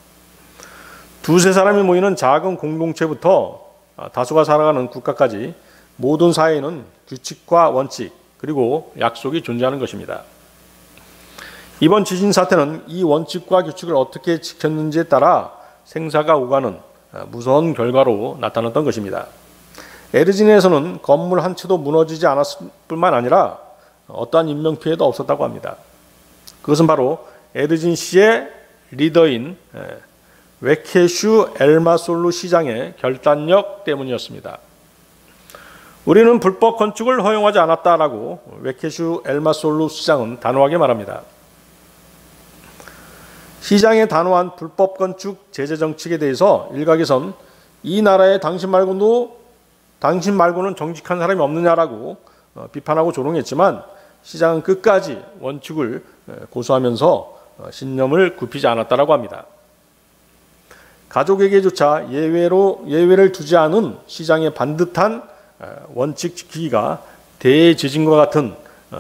두세 사람이 모이는 작은 공동체부터 다수가 살아가는 국가까지 모든 사회에는 규칙과 원칙 그리고 약속이 존재하는 것입니다. 이번 지진 사태는 이 원칙과 규칙을 어떻게 지켰는지에 따라 생사가 오가는 무서운 결과로 나타났던 것입니다. 에르진에서는 건물 한 채도 무너지지 않았을 뿐만 아니라 어떠한 인명피해도 없었다고 합니다. 그것은 바로 에르진시의 리더인 웨케슈 엘마솔루 시장의 결단력 때문이었습니다. 우리는 불법 건축을 허용하지 않았다라고 웨케슈 엘마솔루 시장은 단호하게 말합니다. 시장의 단호한 불법 건축 제재 정책에 대해서 일각에선 이 나라에 당신 말고는 정직한 사람이 없느냐라고 비판하고 조롱했지만 시장은 끝까지 원칙을 고수하면서 신념을 굽히지 않았다라고 합니다. 가족에게조차 예외를 두지 않은 시장의 반듯한 원칙 지키기가 대지진과 같은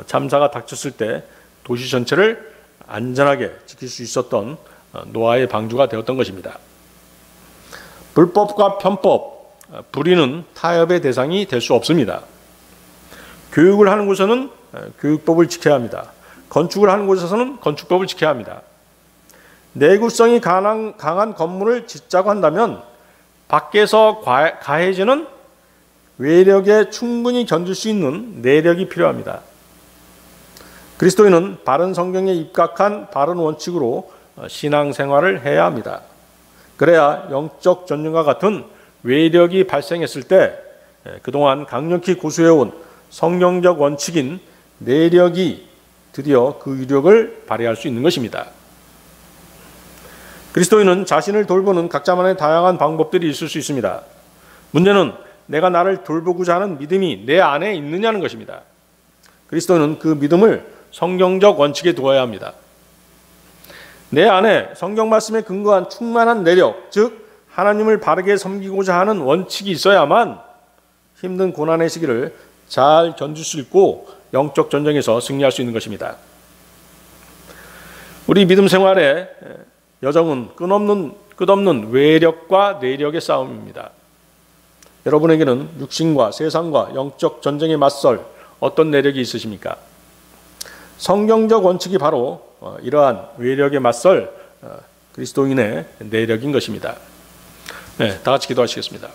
참사가 닥쳤을 때 도시 전체를 안전하게 지킬 수 있었던 노아의 방주가 되었던 것입니다. 불법과 편법, 불의는 타협의 대상이 될 수 없습니다. 교육을 하는 곳에서는 교육법을 지켜야 합니다. 건축을 하는 곳에서는 건축법을 지켜야 합니다. 내구성이 강한 건물을 짓자고 한다면 밖에서 가해지는 외력에 충분히 견딜 수 있는 내력이 필요합니다. 그리스도인은 바른 성경에 입각한 바른 원칙으로 신앙생활을 해야 합니다. 그래야 영적 전쟁과 같은 외력이 발생했을 때 그동안 강력히 고수해온 성경적 원칙인 내력이 드디어 그 위력을 발휘할 수 있는 것입니다. 그리스도인은 자신을 돌보는 각자만의 다양한 방법들이 있을 수 있습니다. 문제는 내가 나를 돌보고자 하는 믿음이 내 안에 있느냐는 것입니다. 그리스도인은 그 믿음을 성경적 원칙에 두어야 합니다. 내 안에 성경 말씀에 근거한 충만한 내력, 즉 하나님을 바르게 섬기고자 하는 원칙이 있어야만 힘든 고난의 시기를 잘 견딜 수 있고 영적 전쟁에서 승리할 수 있는 것입니다. 우리 믿음 생활의 여정은 끝없는 외력과 내력의 싸움입니다. 여러분에게는 육신과 세상과 영적 전쟁에 맞설 어떤 내력이 있으십니까? 성경적 원칙이 바로 이러한 외력에 맞설 그리스도인의 내력인 것입니다. 네, 다 같이 기도하시겠습니다.